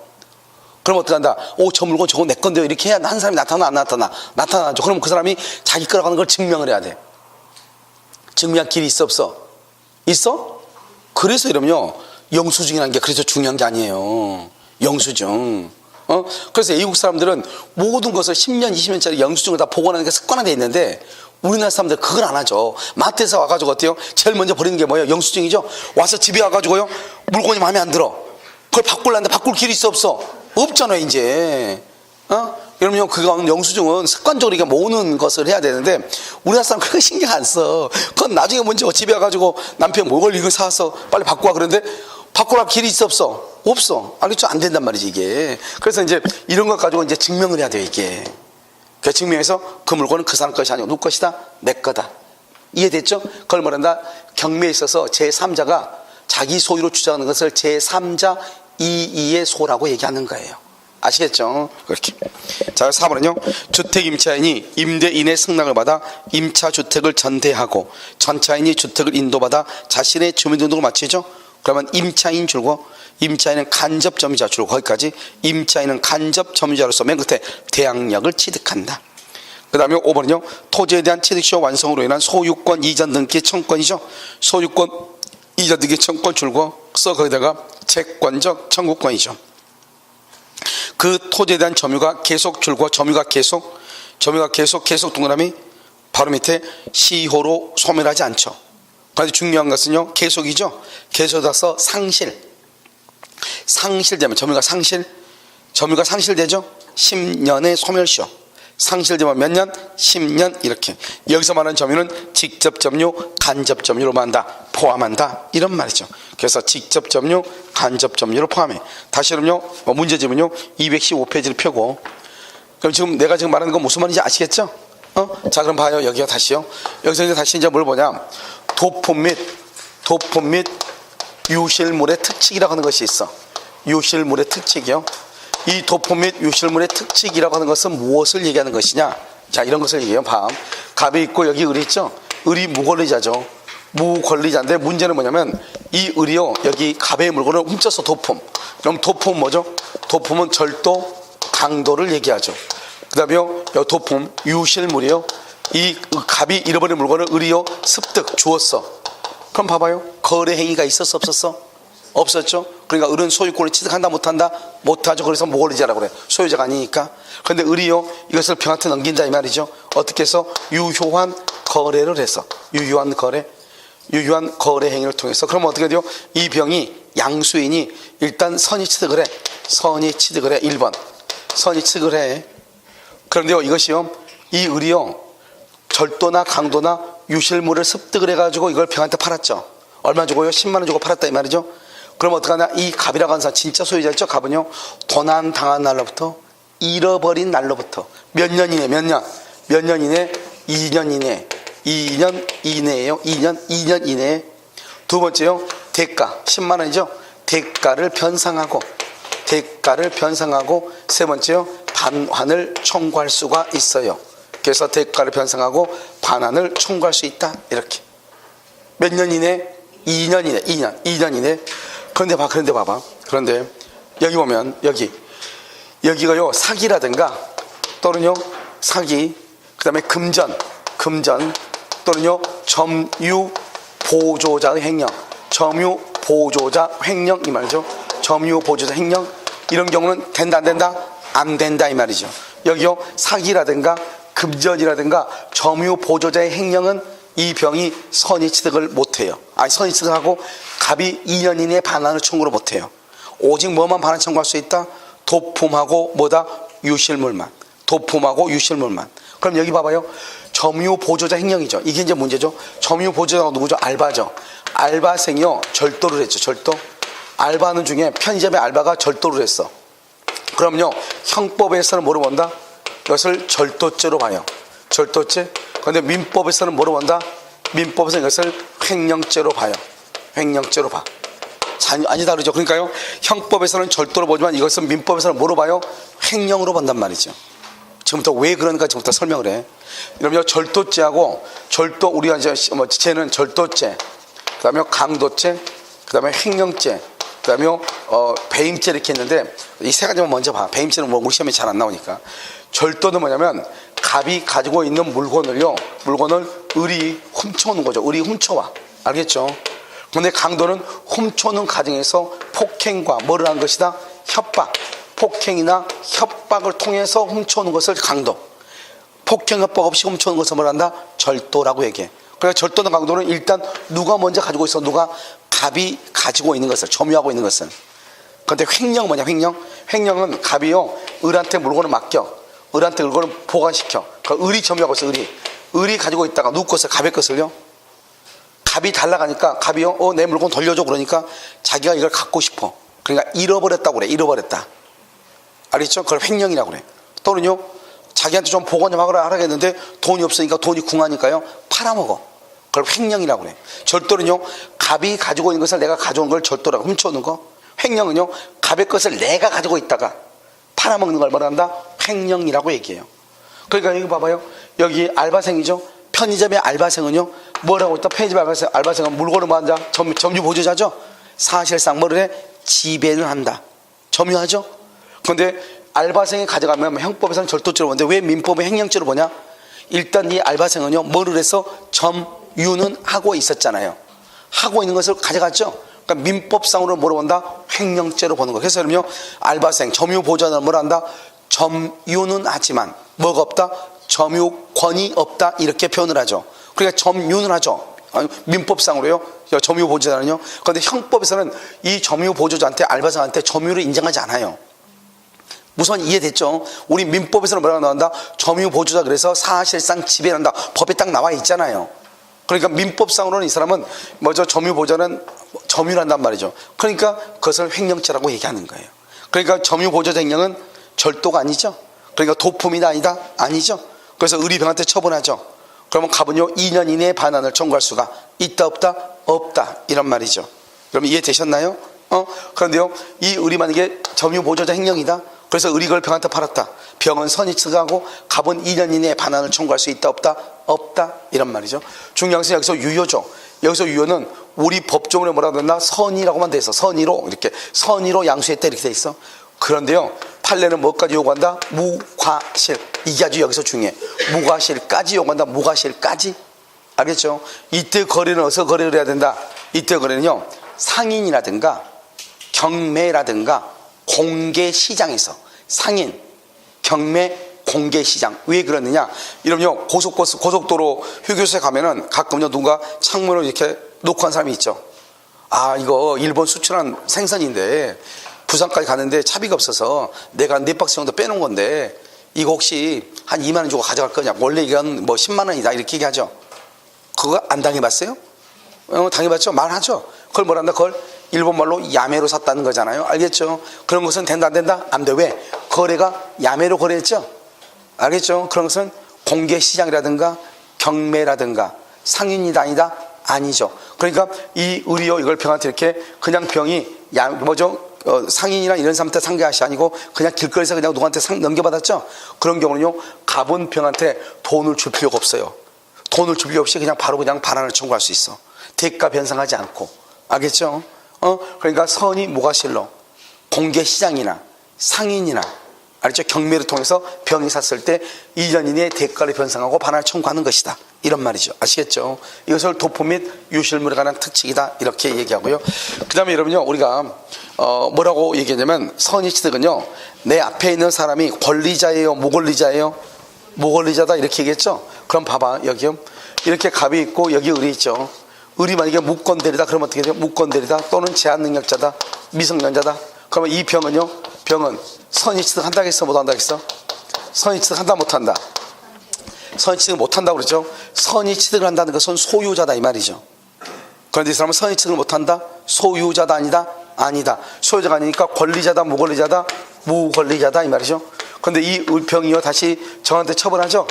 그럼 어떡한다? 저 물건 저거 내 건데요. 이렇게 해야 한 사람이 나타나, 안 나타나? 나타나죠. 그럼 그 사람이 자기 거라고 하는 걸 증명을 해야 돼. 증명할 길이 있어, 없어? 있어? 그래서 이러면요, 영수증이라는 게 그래서 중요한 게 아니에요. 영수증. 그래서 외국 사람들은 모든 것을 10년, 20년짜리 영수증을 다 보관하는 게 습관화되어 있는데 우리나라 사람들 그걸 안 하죠. 마트에서 와가지고 어때요? 제일 먼저 버리는 게 뭐예요? 영수증이죠. 와서 집에 와가지고요, 물건이 마음에 안 들어. 그걸 바꾸려는데 바꿀 길이 있어, 없어? 없잖아요, 이제. 그러면 그건 영수증은 습관적으로 이렇게 모으는 것을 해야 되는데 우리나라 사람 그거 신경 안 써. 그건 나중에 먼저 집에 와가지고 남편 뭘 이거 사서 빨리 바꾸와 그러는데 바꾸라 길이 있어, 없어? 없어. 알겠죠? 안 된단 말이지, 이게. 그래서 이제 이런 것 가지고 이제 증명을 해야 돼요, 이게. 그 증명해서 그 물건은 그 사람 것이 아니고 누구 것이다? 내 거다. 이해됐죠? 그걸 말한다. 경매에 있어서 제3자가 자기 소유로 주장하는 것을 제3자 이의의 소라고 얘기하는 거예요. 아시겠죠? 그렇게. 자, 4번은요. 주택임차인이 임대인의 승낙을 받아 임차주택을 전대하고 전차인이 주택을 인도받아 자신의 주민등록을 마치죠. 그러면 임차인 줄고 임차인은 간접점유자 줄고 거기까지 임차인은 간접점유자로서 맨 끝에 대항력을 취득한다. 그 다음에 5번은요. 토지에 대한 취득시효 완성으로 인한 소유권 이전 등기 청구권이죠. 소유권 이전 등기 청구권 줄고 써 거기다가 채권적 청구권이죠. 그 토지에 대한 점유가 계속 줄고 점유가 계속 동그라미 바로 밑에 시효로 소멸하지 않죠. 그래서 중요한 것은요, 계속이죠. 계속에서 상실되면 점유가 상실되죠. 10년의 소멸시효. 상실되면 몇 년? 10년. 이렇게 여기서 말하는 점유는 직접 점유, 간접 점유로 포함한다 이런 말이죠. 그래서 직접 점유, 간접 점유를 포함해. 다시 그럼요, 문제집은요 215페이지를 펴고. 그럼 지금 내가 지금 말하는 건 무슨 말인지 아시겠죠? 자, 그럼 봐요. 여기요, 다시요. 여기서 이제 다시 이제 뭘 보냐? 도품 및 유실물의 특칙이라고 하는 것이 있어. 유실물의 특칙이요. 이 도품 및 유실물의 특칙이라고 하는 것은 무엇을 얘기하는 것이냐? 자, 이런 것을 얘기해요. 갑이 있고 여기 을이 있죠. 을이 무권리자죠. 무권리자인데 문제는 뭐냐면 이 을이요, 여기 갑의 물건을 훔쳐서 도품. 그럼 도품은 뭐죠? 도품은 절도, 강도를 얘기하죠. 그 다음에요, 도품, 유실물이요. 이 갑이 잃어버린 물건을 을이요, 습득, 주었어. 그럼 봐봐요. 거래 행위가 있었어, 없었어? 없었죠. 그러니까 을은 소유권을 취득한다, 못한다? 못하죠. 그래서 무권리자라고 그래. 소유자가 아니니까. 그런데 을이요, 이것을 병한테 넘긴다 이 말이죠. 어떻게 해서? 유효한 거래를 해서. 유효한 거래 행위를 통해서. 그러면 어떻게 돼요? 이 병이 양수인이 일단 선의 취득을 해. 1번 선의 취득을 해. 그런데요, 이것이요, 이 을이요, 절도나 강도나 유실물을 습득을 해가지고 이걸 병한테 팔았죠. 얼마 주고요? 10만 원 주고 팔았다 이 말이죠. 그럼 어떡하냐? 이 갑이라고 하는 사람, 진짜 소유자 있죠? 갑은요, 도난 당한 날로부터, 잃어버린 날로부터 몇 년 이내? 2년 이내에요. 2년 이내에. 두 번째요, 대가 10만 원이죠. 대가를 변상하고. 세 번째요, 반환을 청구할 수가 있어요. 그래서 대가를 변상하고 반환을 청구할 수 있다. 이렇게. 몇 년 이내? 2년 이내. 그런데 봐봐. 그런데 여기 보면 여기가요, 사기라든가 또는요, 사기, 그 다음에 금전 또는요, 점유 보조자의 횡령, 이 말이죠. 점유 보조자 횡령, 이런 경우는 된다, 안 된다? 안 된다 이 말이죠. 여기요 사기라든가 금전이라든가 점유 보조자의 행령은 이 병이 선의 취득을 못해요. 아니 선의 취득하고 갑이 2년 이내에 반환을 청구를 못해요. 오직 뭐만 반환 청구할 수 있다? 도품하고 뭐다? 유실물만. 도품하고 유실물만. 그럼 여기 봐봐요. 점유 보조자 행령이죠. 이게 이제 문제죠. 점유 보조자가 누구죠? 알바죠. 알바생이요 절도를 했죠. 절도. 알바하는 중에 편의점의 알바가 절도를 했어. 그럼요 형법에서는 뭐로 본다? 이것을 절도죄로 봐요. 절도죄. 그런데 민법에서는 뭐로 본다? 민법에서는 이것을 횡령죄로 봐요. 횡령죄로 봐. 아니 다르죠. 그러니까요 형법에서는 절도로 보지만 이것은 민법에서는 뭐로 봐요? 횡령으로 본단 말이죠. 지금부터 왜 그런가 지금부터 설명을 해. 그러면 절도죄하고 절도 우리가 이제 죄는 절도죄, 그다음에 강도죄, 그다음에 횡령죄, 그다음에 배임죄 이렇게 했는데 이 세 가지만 먼저 봐. 배임죄는 뭐 우리 시험에 잘 안 나오니까. 절도는 뭐냐면 갑이 가지고 있는 물건을 을이 훔쳐오는 거죠. 을이 훔쳐와. 알겠죠? 그런데 강도는 훔쳐오는 과정에서 폭행과 뭐를 한 것이다? 협박. 폭행이나 협박을 통해서 훔쳐오는 것을 강도. 폭행, 협박 없이 훔쳐오는 것을 뭐라 한다? 절도라고 얘기해. 그러니까 절도나 강도는 일단 누가 먼저 가지고 있어? 누가? 갑이 가지고 있는 것을, 점유하고 있는 것을. 그런데 횡령 뭐냐? 횡령은 갑이요 을한테 물건을 맡겨. 을한테 물건을 보관시켜. 그러니까 을이 점유하고 있어. 을이 가지고 있다가 누구 것을? 갑의 것을요. 갑이 달라가니까 갑이요 내 물건 돌려줘 그러니까 자기가 이걸 갖고 싶어. 그러니까 잃어버렸다고 그래. 잃어버렸다. 알겠죠? 그걸 횡령이라고 그래. 또는요 자기한테 좀 보관 좀 하라겠는데 돈이 없으니까 돈이 궁하니까요 팔아먹어. 그걸 횡령이라고 그래. 절도는요 갑이 가지고 있는 것을 내가 가져온 걸 절도라고 훔쳐오는 거. 횡령은요 갑의 것을 내가 가지고 있다가 팔아먹는 걸 뭐라 한다? 횡령이라고 얘기해요. 그러니까 여기 봐봐요. 여기 알바생이죠. 편의점의 알바생은요 뭐라고 있다? 편의점 알바생은 물건을 뭐 한다? 점유 보조자죠. 사실상 뭐를 해? 지배를 한다. 점유하죠. 그런데 알바생이 가져가면 형법에서는 절도죄로 보는데 왜 민법은 횡령죄로 보냐? 일단 이 알바생은요 뭐를 해서 점유는 하고 있었잖아요. 하고 있는 것을 가져갔죠. 그러니까 민법상으로 뭐로 본다? 횡령죄로 보는 거. 그래서 그러면 알바생 점유 보조자는 뭐라 한다? 점유는 하지만 뭐가 없다? 점유권이 없다 이렇게 표현을 하죠. 그러니까 점유는 하죠. 민법상으로요 점유 보조자는요. 그런데 형법에서는 이 점유 보조자한테 알바생한테 점유를 인정하지 않아요. 우선 이해됐죠? 우리 민법에서는 뭐라고 나온다? 점유 보조자 그래서 사실상 지배한다. 법에 딱 나와 있잖아요. 그러니까 민법상으로는 이 사람은 먼저 점유 보조자는 점유를 한단 말이죠. 그러니까 그것을 횡령죄라고 얘기하는 거예요. 그러니까 점유 보조자 횡령은 절도가 아니죠. 그러니까 도품이다 아니다? 아니죠. 그래서 을이병한테 처분하죠. 그러면 갑은요 2년 이내에 반환을 청구할 수가 있다 없다? 없다 이런 말이죠. 그럼 이해되셨나요? 그런데요 이 을이 만약에 점유 보조자 횡령이다. 그래서 을이 그걸 병한테 팔았다. 병은 선의 취득하고 갑은 2년 이내에 반환을 청구할 수 있다 없다? 없다 이런 말이죠. 중요한 것은 여기서 유효죠. 여기서 유효는 우리 법조문에 뭐라고 했나? 선의라고만 돼 있어. 선의로 이렇게 선의로 양수했다 이렇게 돼 있어. 그런데요 판례는 뭐까지 요구한다? 무과실. 이게 아주 여기서 중요해. 무과실까지 요구한다. 무과실까지. 알겠죠? 이때 거래는 어디서 거래를 해야 된다? 이때 거래는요 상인이라든가 경매라든가 공개시장에서. 상인, 경매, 공개시장. 왜 그러느냐? 이러면요 고속도로 휴게소에 가면은 가끔요 누군가 창문을 이렇게 놓고 한 사람이 있죠. 아 이거 일본 수출한 생선인데 부산까지 가는데 차비가 없어서 내가 4박스 정도 빼놓은 건데 이거 혹시 한 2만 원 주고 가져갈 거냐? 원래 이건 뭐 10만 원이다 이렇게 얘기하죠. 그거 안 당해봤어요? 당해봤죠? 말하죠. 그걸 뭐란다? 그걸 일본말로 야매로 샀다는 거잖아요. 알겠죠? 그런 것은 된다 안 된다? 안 돼. 왜? 거래가 야매로 거래했죠? 알겠죠? 그런 것은 공개시장이라든가 경매라든가 상인이다 아니다? 아니죠. 그러니까 이 을이요 이걸 병한테 이렇게 그냥 병이 상인이나 이런 사람한테 상대한 것이 아니고 그냥 길거리에서 그냥 누구한테 넘겨받았죠. 그런 경우는요 갑은 병한테 돈을 줄 필요가 없어요. 돈을 줄 필요 없이 그냥 바로 그냥 반환을 청구할 수 있어. 대가 변상하지 않고. 알겠죠? 그러니까 선의 무과실로 공개시장이나 상인이나 알죠? 경매를 통해서 병이 샀을 때 2년 이내에 대가를 변상하고 반환을 청구하는 것이다. 이런 말이죠. 아시겠죠? 이것을 도품 및 유실물에 관한 특칙이다. 이렇게 얘기하고요. 그 다음에 여러분요 우리가 뭐라고 얘기하냐면 선의취득은요, 내 앞에 있는 사람이 권리자예요, 무권리자예요? 무권리자다 이렇게 얘기했죠. 그럼 봐봐, 여기요, 이렇게 갑이 있고 여기 을이 있죠. 을이 만약에 무권대리다 그러면 어떻게 돼요? 무권대리다 또는 제한능력자다, 미성년자다. 그러면 이 병은요, 병은 선의취득 한다겠어, 못한다겠어? 선의취득 한다, 못한다? 선의취득을 못한다고 그러죠. 선의취득을 한다는 것은 소유자다 이 말이죠. 그런데 이 사람은 선의취득을 못한다? 소유자다 아니다? 아니다. 소유자가 아니니까 권리자다, 무권리자다? 무권리자다 이 말이죠. 그런데 이 병이요, 다시 정한테 처벌하죠.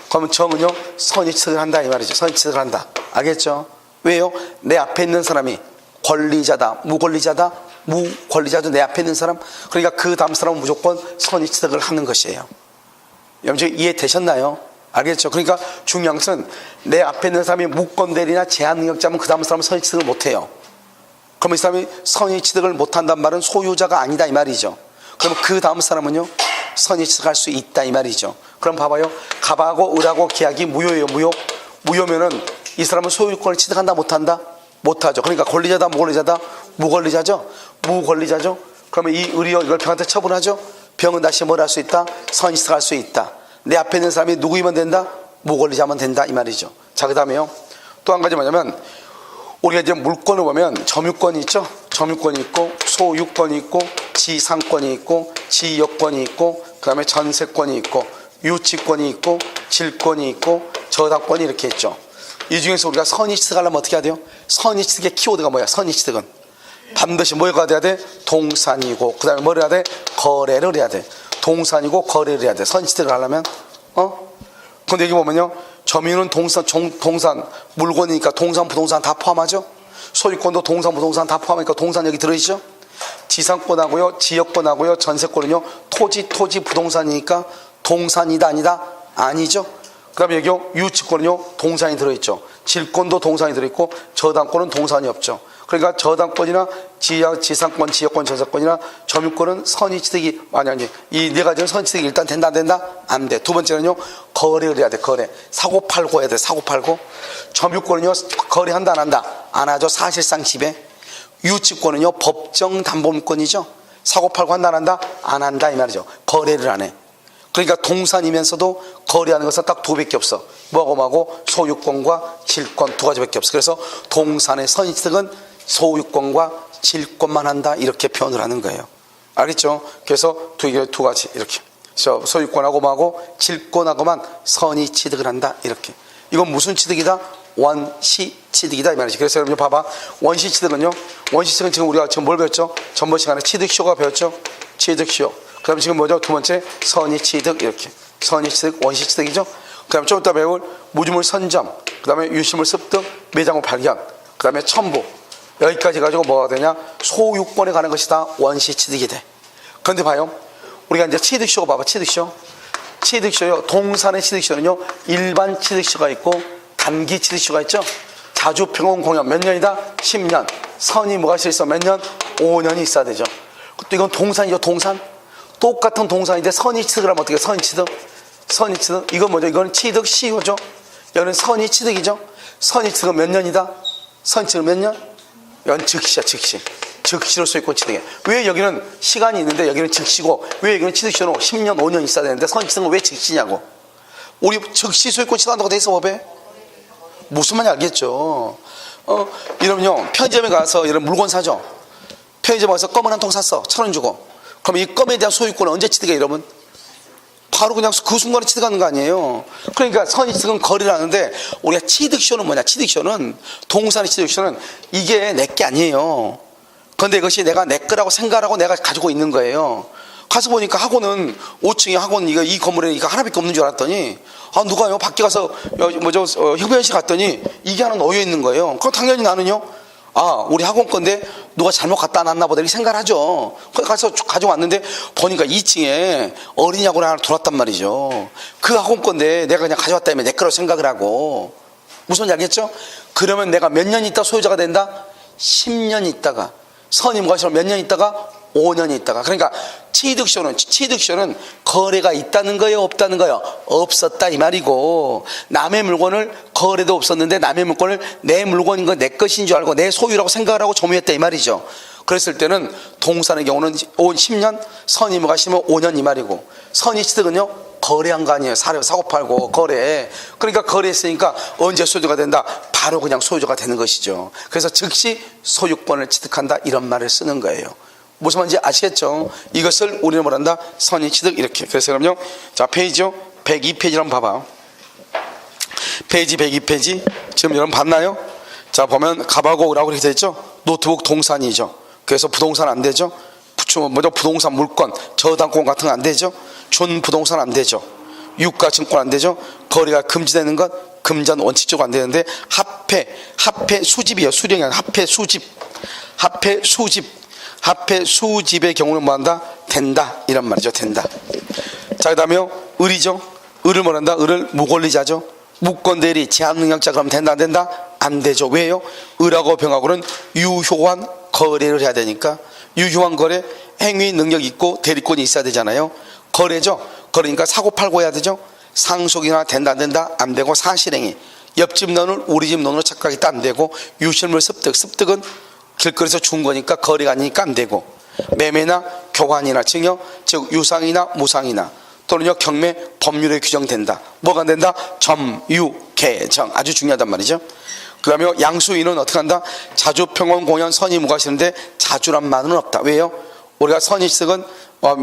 그러면 정은요, 선의취득을 한다 이 말이죠. 선의취득을 한다. 알겠죠? 왜요? 내 앞에 있는 사람이 권리자다, 무권리자다? 무권리자도 내 앞에 있는 사람. 그러니까 그 다음 사람은 무조건 선의취득을 하는 것이에요. 여러분 이해되셨나요? 알겠죠? 그러니까 중요한 것은 내 앞에 있는 사람이 무권대리나 제한능력자면 그 다음 사람은 선의취득을 못해요. 그러면 이 사람이 선의취득을 못한다는 말은 소유자가 아니다 이 말이죠. 그러면 그 다음 사람은요, 선의취득할 수 있다 이 말이죠. 그럼 봐봐요, 갑하고 을하고 계약이 무효예요. 무효. 무효면은 이 사람은 소유권을 취득한다, 못한다? 못하죠. 그러니까 권리자다, 무권리자다? 무권리자죠. 무권리자죠. 그러면 이 을이요, 이걸 병한테 처분하죠. 병은 다시 뭘 할 수 있다? 선의취득할 수 있다. 내 앞에 있는 사람이 누구이면 된다? 무권리자면 된다 이 말이죠. 자, 그 다음에요, 또 한 가지 뭐냐면, 우리가 이제 물권을 보면 점유권이 있죠. 점유권이 있고 소유권이 있고 지상권이 있고 지역권이 있고 그 다음에 전세권이 있고 유치권이 있고 질권이 있고 저당권이 이렇게 있죠. 이 중에서 우리가 선의취득하려면 어떻게 해야 돼요? 선의취득의 키워드가 뭐야? 선의취득은 반드시 뭐가 돼야 돼? 동산이고 그 다음에 뭘 해야 돼? 거래를 해야 돼. 동산이고 거래를 해야 돼. 선의취득을 하려면. 근데 여기 보면요, 점유는 동산 물건이니까 동산 부동산 다 포함하죠. 소유권도 동산 부동산 다 포함하니까 동산 여기 들어있죠. 지상권하고요, 지역권하고요, 전세권은요 토지 부동산이니까 동산이다 아니다? 아니죠. 그 다음에 여기요, 유치권은요 동산이 들어있죠. 질권도 동산이 들어있고 저당권은 동산이 없죠. 그러니까 저당권이나 지상권, 지역권, 전세권이나 점유권은 선의취득이 아니 이 네 가지는 선의취득이 일단 된다 안 된다? 안 돼. 두 번째는요, 거래를 해야 돼. 거래. 사고 팔고 해야 돼. 사고 팔고. 점유권은요, 거래한다 안 한다? 안 하죠. 사실상 지배. 유치권은요, 법정 담보물권이죠. 사고 팔고 한다 안 한다? 안 한다 이 말이죠. 거래를 안 해. 그러니까 동산이면서도 거래하는 것은 딱 두 개밖에 없어. 뭐하고 소유권과 질권 두 가지밖에 없어. 그래서 동산의 선의취득은 소유권과 질권만 한다 이렇게 표현을 하는 거예요. 알겠죠? 그래서 두 가지 이렇게 소유권하고 뭐하고 질권하고만 선의취득을 한다 이렇게. 이건 무슨 취득이다? 원시취득이다 이 말이지. 그래서 여러분 봐봐, 원시취득은요, 원시취득은 지금 우리가 지금 뭘 배웠죠? 전번 시간에 취득시효가 배웠죠? 취득시효. 그 다음에 지금 뭐죠? 두 번째 선의취득 이렇게. 선의취득, 원시취득이죠. 그 다음에 좀 이따 배울 무주물 선점, 그 다음에 유실물 습득, 매장물 발견, 그 다음에 첨부. 여기까지 가지고 뭐가 되냐? 소유권에 관한 것이 다 원시취득이 돼. 그런데 봐요, 우리가 이제 취득시효 봐봐. 취득시효요, 동산의 취득시효는요 일반 취득시효가 있고 단기 취득시효가 있죠. 자주평온 공연 몇 년이다? 10년. 선이 뭐가 있어? 몇 년? 5년이 있어야 되죠. 또 이건 동산이죠. 동산. 똑같은 동산인데 선의취득을 하면 어떻게? 선의취득. 이건 뭐죠? 이건 취득시효죠. 여기는 선의취득이죠. 선의취득은 몇 년이다? 선의취득은 몇 년? 이건 즉시야. 즉시로 소유권 취득해. 왜 여기는 시간이 있는데 여기는 즉시고 왜 여기는 취득시효는 10년 5년 있어야 되는데 선의취득은 왜 즉시냐고. 우리 즉시 소유권 취득한다고 돼 있어 법에. 무슨 말인지 알겠죠. 이러면요, 편의점에 가서 이런 물건 사죠. 편의점에 가서 껌을 한 통 샀어. 1,000원 주고. 그럼 이 껌에 대한 소유권은 언제 취득해 여러분? 바로 그냥 그 순간에 취득하는 거 아니에요. 그러니까 선의취득은 거래를 하는데 우리가 취득시효는 뭐냐? 취득시효는 동산의 취득시효는 이게 내 게 아니에요. 그런데 이것이 내가 내 거라고 생각하고 내가 가지고 있는 거예요. 가서 보니까 학원은 5층에 학원 이 건물에 이거 하나밖에 없는 줄 알았더니 누가요? 밖에 가서 흡연실 갔더니 이게 하나 놓여 있는 거예요. 그럼 당연히 나는요, 우리 학원 건데 누가 잘못 갖다 놨나 보다 이렇게 생각을 하죠. 가서 가져왔는데 보니까 2층에 어린이 학원에 하나 들어왔단 말이죠. 그 학원 건데 내가 그냥 가져왔다면 내 거라고 생각을 하고. 무슨 말인지 알겠죠? 그러면 내가 몇 년 있다 소유자가 된다? 10년 있다가. 선임 것처럼 몇 년 있다가? 5년 있다가. 그러니까 취득시효는 거래가 있다는 거예요, 없다는 거예요? 없었다 이 말이고, 남의 물건을 거래도 없었는데 남의 물건을 내 물건인 거 내 것인 줄 알고 내 소유라고 생각을 하고 점유했다 이 말이죠. 그랬을 때는 동산의 경우는 10년, 선이 무과시면 5년 이 말이고, 선이 취득은요 거래한 거 아니에요. 사고 팔고 거래. 그러니까 거래했으니까 언제 소유가 된다? 바로 그냥 소유자가 되는 것이죠. 그래서 즉시 소유권을 취득한다, 이런 말을 쓰는 거예요. 무슨 말인지 아시겠죠? 이것을 우리는 뭐란다? 선의 취득, 이렇게. 그래서 그럼요, 자, 페이지요 102페이지 한번 봐봐. 페이지 102페이지 지금 여러분 봤나요? 자, 보면 갑하고 을하고 이렇게 되죠. 노트북 동산이죠. 그래서 부동산 안 되죠. 먼저 부동산 물권, 저당권 같은 거 안 되죠. 준부동산 안 되죠. 유가증권 안 되죠. 거래가 금지되는 것, 금전 원칙적으로 안 되는데, 합해 수집이에요. 수령이 아니라 합해 수집의 경우는 뭐한다? 된다, 이런 말이죠. 된다. 자, 그 다음에 을이죠. 을을 뭐란다? 을을 무권리자죠. 무권대리 제한능력자. 그러면 된다 안 된다? 안 되죠. 왜요? 을하고 병하고는 유효한 거래를 해야 되니까. 유효한 거래, 행위 능력 있고 대리권이 있어야 되잖아요. 거래죠. 그러니까 사고 팔고 해야 되죠. 상속이나 된다 안 된다? 안 되고, 사실행위, 옆집 논을 우리 집 논으로 착각했다, 안 되고, 유실물 습득은 길거리에서 준 거니까 거래가 아니니까 안 되고, 매매나 교환이나 증여, 즉 유상이나 무상이나 또는요 경매, 법률에 규정된다. 뭐가 안 된다? 점유 개정, 아주 중요하단 말이죠. 그 다음에 양수인은 어떻게 한다? 자주, 평원, 공연, 선의, 무과시는데 자주란 말은 없다. 왜요? 우리가 선의측은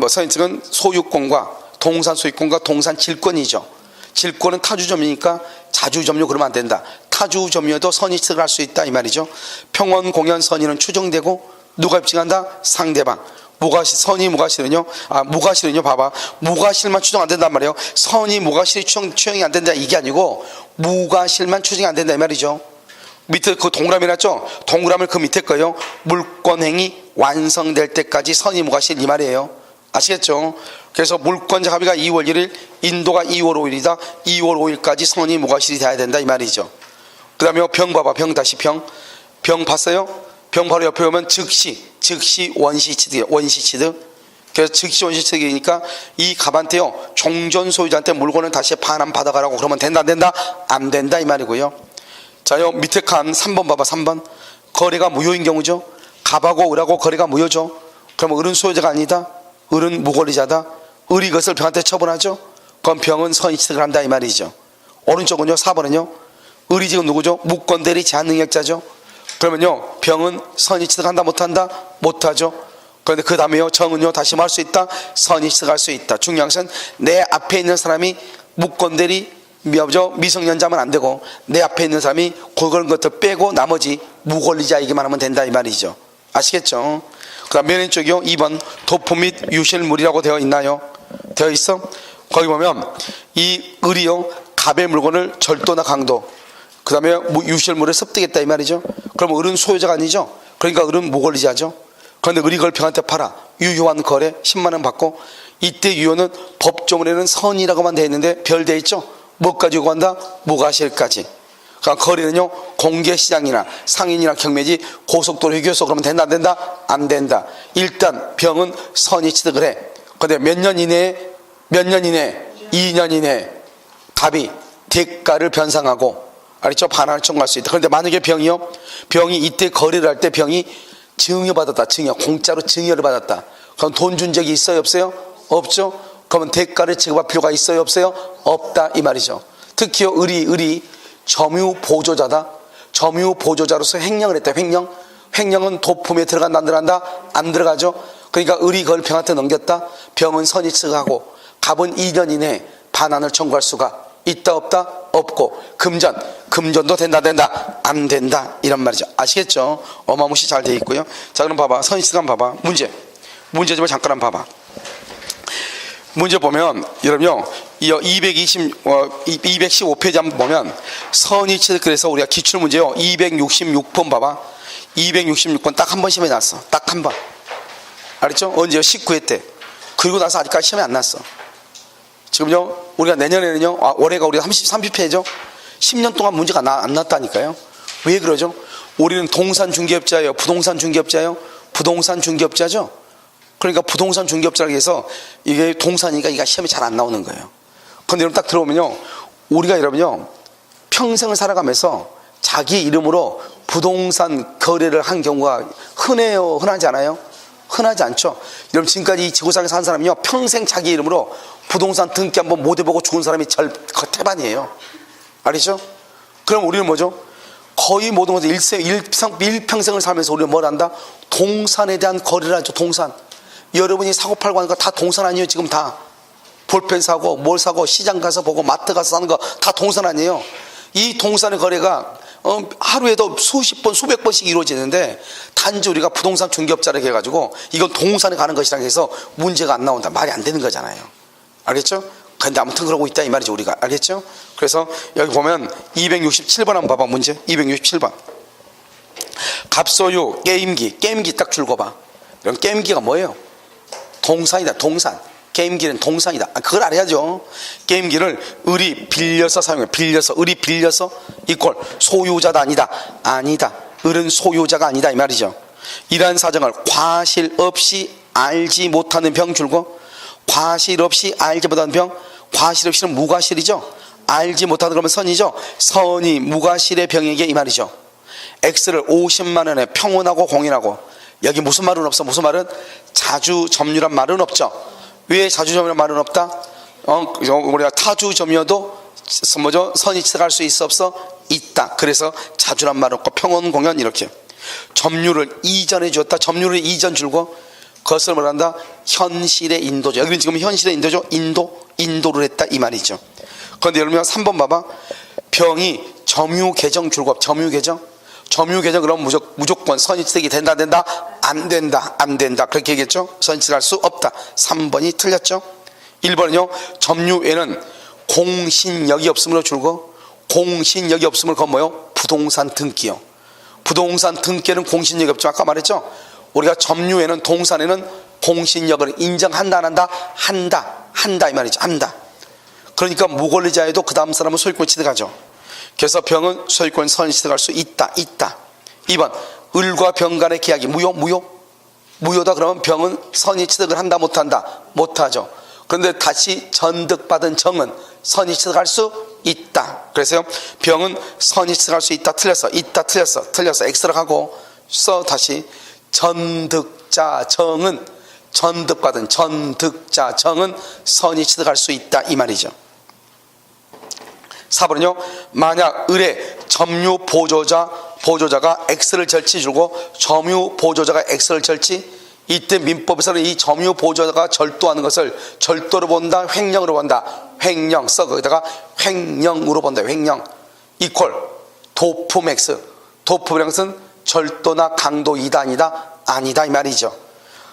선의측은 소유권과 동산 소유권과 동산 질권이죠. 질권은 타주점이니까 자주점유 그러면 안 된다. 타주점유에도 선의측을 할 수 있다, 이 말이죠. 평원, 공연, 선의는 추정되고 누가 입증한다? 상대방. 선의, 무과실은요, 무과실은요, 봐봐. 무과실만 추정 안 된단 말이에요. 선의, 무과실이 추정이 안 된다, 이게 아니고 무과실만 추정이 안 된다, 이 말이죠. 밑에 그 동그라미 났죠? 동그라미를 그 밑에 거요. 물권행위 완성될 때까지 선의, 무과실, 이 말이에요. 아시겠죠? 그래서 물권자 합의가 2월 1일, 인도가 2월 5일이다. 2월 5일까지 선의, 무과실이 돼야 된다, 이 말이죠. 그 다음에 병 봐봐. 병 다시 병 봤어요? 병 바로 옆에 오면 즉시 원시 취득이에요. 원시 취득. 그래서 즉시 원시 취득이니까 이 갑한테요, 종전 소유자한테 물건을 다시 반환 받아가라고 그러면 된다 안 된다? 안 된다, 이 말이고요. 자요, 밑에 칸 3번 봐봐. 3번 거래가 무효인 경우죠. 갑하고 을하고 거래가 무효죠. 그러면 을은 소유자가 아니다. 을은 무권리자다. 을이 이것을 병한테 처분하죠. 그럼 병은 선의 취득을 한다, 이 말이죠. 오른쪽은요, 4번은요, 을이 지금 누구죠? 무권대리 제한능력자죠. 그러면요, 병은 선의 취득한다 못한다? 못하죠. 그런데 그 다음에요, 정은요, 다시 뭐 할 수 있다? 선의 취득할 수 있다. 중요한 것은 내 앞에 있는 사람이 무권대리 미성년자면 안 되고, 내 앞에 있는 사람이 그런 것들 빼고 나머지 무권리자이기만 하면 된다, 이 말이죠. 아시겠죠? 그 다음 맨 왼쪽이요, 2번 도품 및 유실물이라고 되어 있나요? 되어 있어? 거기 보면 이 을이요, 갑의 물건을 절도나 강도, 그 다음에 유실물을 습득했다, 이 말이죠. 그럼 을은 소유자가 아니죠. 그러니까 을은 무권리자죠. 그런데 을이 그걸 병한테 팔아. 유효한 거래 10만원 받고, 이때 유효는 법조문에는 선이라고만 되어 있는데 별 되어 있죠. 뭐까지 요구한다? 무과실까지. 그러니까 거래는요, 공개시장이나 상인이나 경매지, 고속도로 휴게소 그러면 된다 안 된다? 안 된다. 일단 병은 선의 취득을 해. 그런데 몇 년 이내에 2년 이내에 갑이 대가를 변상하고, 알겠죠? 반환을 청구할 수 있다. 그런데 만약에 병이 이때 거래를 할 때 병이 증여받았다. 공짜로 증여를 받았다. 그럼 돈 준 적이 있어요, 없어요? 없죠? 그러면 대가를 지급할 필요가 있어요, 없어요? 없다, 이 말이죠. 특히요, 을이 점유 보조자다. 점유 보조자로서 횡령을 했다. 횡령은 도품에 들어간다, 안 들어간다? 안 들어가죠. 그러니까 을이 그걸 병한테 넘겼다. 병은 선의 취득하고, 갑은 2년 이내에 반환을 청구할 수가 있다, 없다? 없고, 금전도 된다 안 된다, 이런 말이죠. 아시겠죠? 어마무시 잘 돼 있고요. 자, 그럼 봐봐. 선의 취득 한번 봐봐. 문제 좀 잠깐 한번 봐봐. 문제 보면 여러분요, 215페이지 한번 보면 선의 취득, 그래서 우리가 기출문제요 266번 봐봐. 266번 딱 한 번 시험에 났어. 딱 한 번. 알았죠? 언제요? 19회 때. 그리고 나서 아직까지 시험에 안 났어. 지금요, 우리가 내년에는요, 올해가 우리가 30회죠? 10년 동안 문제가 안 났다니까요. 왜 그러죠? 우리는 동산 중개업자예요? 부동산 중개업자예요? 부동산 중개업자죠? 그러니까 부동산 중개업자라고 해서 이게 동산이니까 이게 시험에 잘 안 나오는 거예요. 그런데 여러분 딱 들어보면요, 우리가 여러분요, 평생을 살아가면서 자기 이름으로 부동산 거래를 한 경우가 흔해요? 흔하지 않아요? 흔하지 않죠. 여러분 지금까지 이 지구상에 산 사람이요 평생 자기 이름으로 부동산 등기 한번 못 해보고 죽은 사람이 태반이에요. 알겠죠? 그럼 우리는 뭐죠? 거의 모든 것을 일평생을 살면서 우리는 뭘 한다? 동산에 대한 거래를 하죠. 동산. 여러분이 사고 팔고 하는 거 다 동산 아니에요? 지금 다 볼펜 사고 뭘 사고 시장 가서 보고 마트 가서 사는 거 다 동산 아니에요? 이 동산의 거래가 하루에도 수십 번 수백 번씩 이루어지는데 단지 우리가 부동산 중개업자라고 해가지고 이건 동산에 가는 것이라고 해서 문제가 안 나온다. 말이 안 되는 거잖아요. 알겠죠? 근데 아무튼 그러고 있다 이 말이죠. 우리가 알겠죠? 그래서 여기 보면 267번 한번 봐봐. 문제 267번 갑소유 게임기 딱 줄거봐. 이런 게임기가 뭐예요? 동산이다. 동산. 게임기는 동산이다. 그걸 알아야죠. 게임기를 을이 빌려서 사용해. 을이 빌려서 이꼴 소유자다. 아니다. 을은 소유자가 아니다 이 말이죠. 이러한 사정을 과실 없이 알지 못하는 병 줄고, 과실 없이 알지 못하는 병, 과실 없이는 무과실이죠. 알지 못하는 그러면 선이죠. 선이 무과실의 병에게 이 말이죠. X를 50만 원에 평온하고 공인하고, 여기 무슨 말은 없어? 무슨 말은? 자주점유란 말은 없죠. 왜 자주점유란 말은 없다? 우리가 타주점유도 뭐죠? 선이 취득할 수 있어 없어? 있다. 그래서 자주란 말 없고 평온 공연 이렇게. 점유를 이전해 주었다. 점유를 이전 줄고, 그것을 뭐란다? 현실의 인도죠. 여기는 지금 현실의 인도죠. 인도를 했다 이 말이죠. 그런데 예를 들면 3번 봐봐. 병이 점유 개정 줄고, 점유 개정 그러면 무조건 선이 취득이 된다 안 된다 그렇게 얘기했죠. 선이 취득할 수 없다. 3번이 틀렸죠. 1번은요 점유에는 공신력이 없음으로 줄고, 공신력이 없음을 그건 뭐요? 부동산 등기요. 부동산 등기에는 공신력이 없죠. 아까 말했죠. 우리가 점유에는 동산에는 공신력을 인정한다 안 한다? 한다 이 말이죠. 한다. 그러니까 무권리자에도 그 다음 사람은 소유권 취득하죠. 그래서 병은 소유권 선이 취득할 수 있다. 2번 을과 병 간의 계약이 무효다. 그러면 병은 선이 취득을 한다 못하죠. 그런데 다시 전득받은 정은 선이 취득할 수 있다. 그래서요 병은 선이 취득할 수 있다. 틀렸어. X를 하고 써. 다시 전득자 정은, 전득받은 전득자 정은 선이 취득할 수 있다 이 말이죠. 4번은요 만약 을의 점유 보조자가 X를 절치 주고 점유 보조자가 X를 절치, 이때 민법에서는 이 점유 보조자가 절도하는 것을 절도로 본다, 횡령으로 본다. 횡령 써. 거기다가 횡령으로 본다. 횡령 이퀄 도품 X. 도품이라는 것은 절도나 강도 아니다 이 말이죠.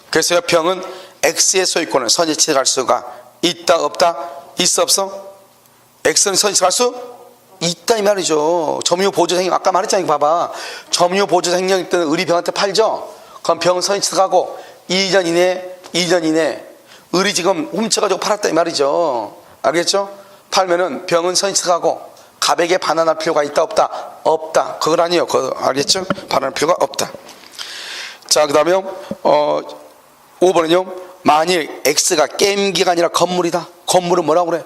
그래서 병은 X의 소유권을 선이 취득할 수가 있다 없다? 있어 없어? X는 선이 취득할 수 있다 이 말이죠. 점유 보조자 횡령 아까 말했잖아요. 봐봐. 점유 보조자 횡령일 때는 을이 병한테 팔죠. 그럼 병은 선이 취득하고 2년 이내 을이 지금 훔쳐가지고 팔았다 이 말이죠. 알겠죠? 팔면은 병은 선이 취득하고 갑에게 반환할 필요가 있다 없다. 그건 아니에요. 그거 알겠죠? 반환할 필요가 없다. 자, 그 다음에 5번은요 만일 X가 게임기가 아니라 건물이다. 건물은 뭐라고 그래?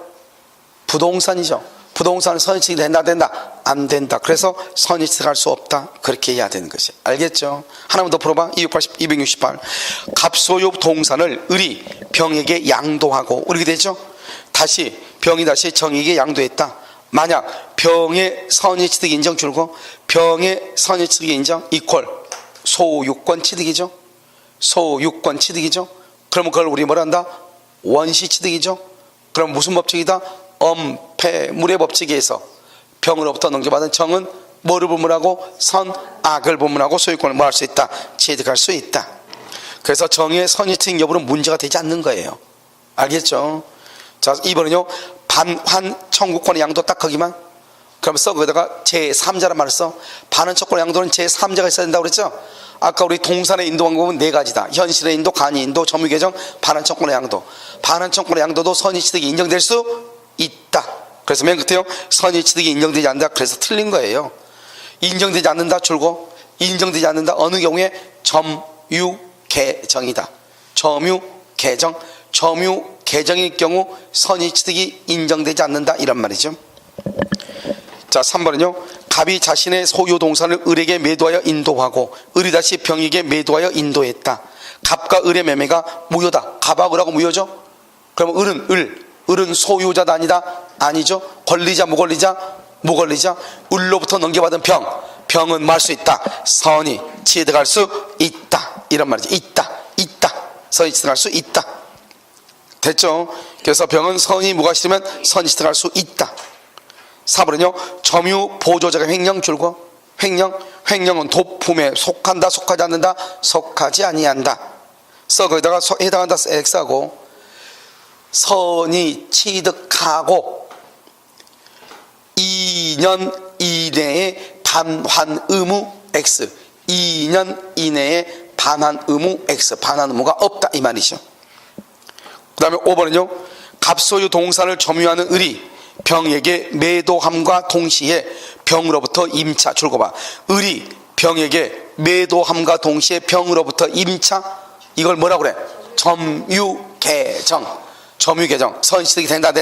부동산이죠. 부동산은 선이 취득이 된다 안 된다. 그래서 선이 취득할 수 없다. 그렇게 해야 되는 것이. 알겠죠? 하나만 더 풀어봐. 268 갑소유 동산을 을이 병에게 양도하고, 이렇게 되죠? 병이 다시 정에게 양도했다. 만약 병의 선의 취득 인정 줄고, 병의 선의 취득 인정 이퀄 소유권 취득이죠. 그러면 그걸 우리 뭐라 한다? 원시 취득이죠. 그럼 무슨 법칙이다? 엄폐물의 법칙에 의해서 병으로부터 넘겨받은 정은 뭐를 분문하고? 선악을 분문하고 소유권을 뭐 할 수 있다? 취득할 수 있다. 그래서 정의 선의 취득 여부는 문제가 되지 않는 거예요. 알겠죠? 자, 2번은요 반환 청구권의 양도 딱 거기만. 그럼 써. 거기다가 제3자란 말을 써. 반환 청구권의 양도는 제3자가 있어야 된다고 그랬죠? 아까 우리 동산의 인도 방법은 4가지다. 현실의 인도, 간이 인도, 점유 개정, 반환 청구권의 양도. 반환 청구권의 양도도 선의 취득이 인정될 수 있다. 그래서 맨 끝에요 선의 취득이 인정되지 않는다. 그래서 틀린 거예요. 인정되지 않는다 줄고, 인정되지 않는다 어느 경우에? 점유 개정이다. 점유 개정일 경우 선의 취득이 인정되지 않는다 이란 말이죠. 자, 3번은요. 갑이 자신의 소유 동산을 을에게 매도하여 인도하고 을이 다시 병에게 매도하여 인도했다. 갑과 을의 매매가 무효다. 갑하고 을하고 무효죠? 그러면 을은 소유자다 아니다? 아니죠. 권리자 무권리자? 무권리자. 을로부터 넘겨받은 병은 뭐 할 수 있다? 선이 취득할 수 있다. 이런 말이죠. 있다. 선이 취득할 수 있다. 됐죠? 그래서 병은 선이 뭐가 싫으면 선이 취득할 수 있다. 4번은요. 점유 보조자가 횡령 줄고 횡령은 도품에 속한다 속하지 않는다? 속하지 아니한다. 거기다가 해당한다 X하고 선이 취득하고 2년 이내에 반환 의무 X 2년 이내에 반환 의무 X 반환 의무가 없다 이 말이죠. 그 다음에 5번은요. 갑소유 동산을 점유하는 을이 병에게 매도함과 동시에 병으로부터 임차 줄거봐. 을이 병에게 매도함과 동시에 병으로부터 임차 이걸 뭐라고 그래? 점유개정 선취득이 된다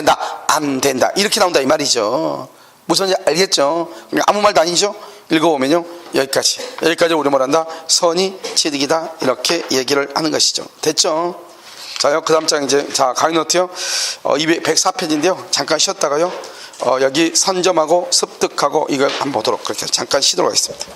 안 된다 이렇게 나온다 이 말이죠. 무슨 말인지 알겠죠? 아무 말도 아니죠? 읽어보면요. 여기까지 우리 뭐란다? 선이 취득이다 이렇게 얘기를 하는 것이죠. 됐죠? 자요. 그 다음 장 이제 강의 노트요. 104페이지인데요. 잠깐 쉬었다가요. 여기 선점하고 습득하고 이걸 한번 보도록 그렇게 잠깐 쉬도록 하겠습니다.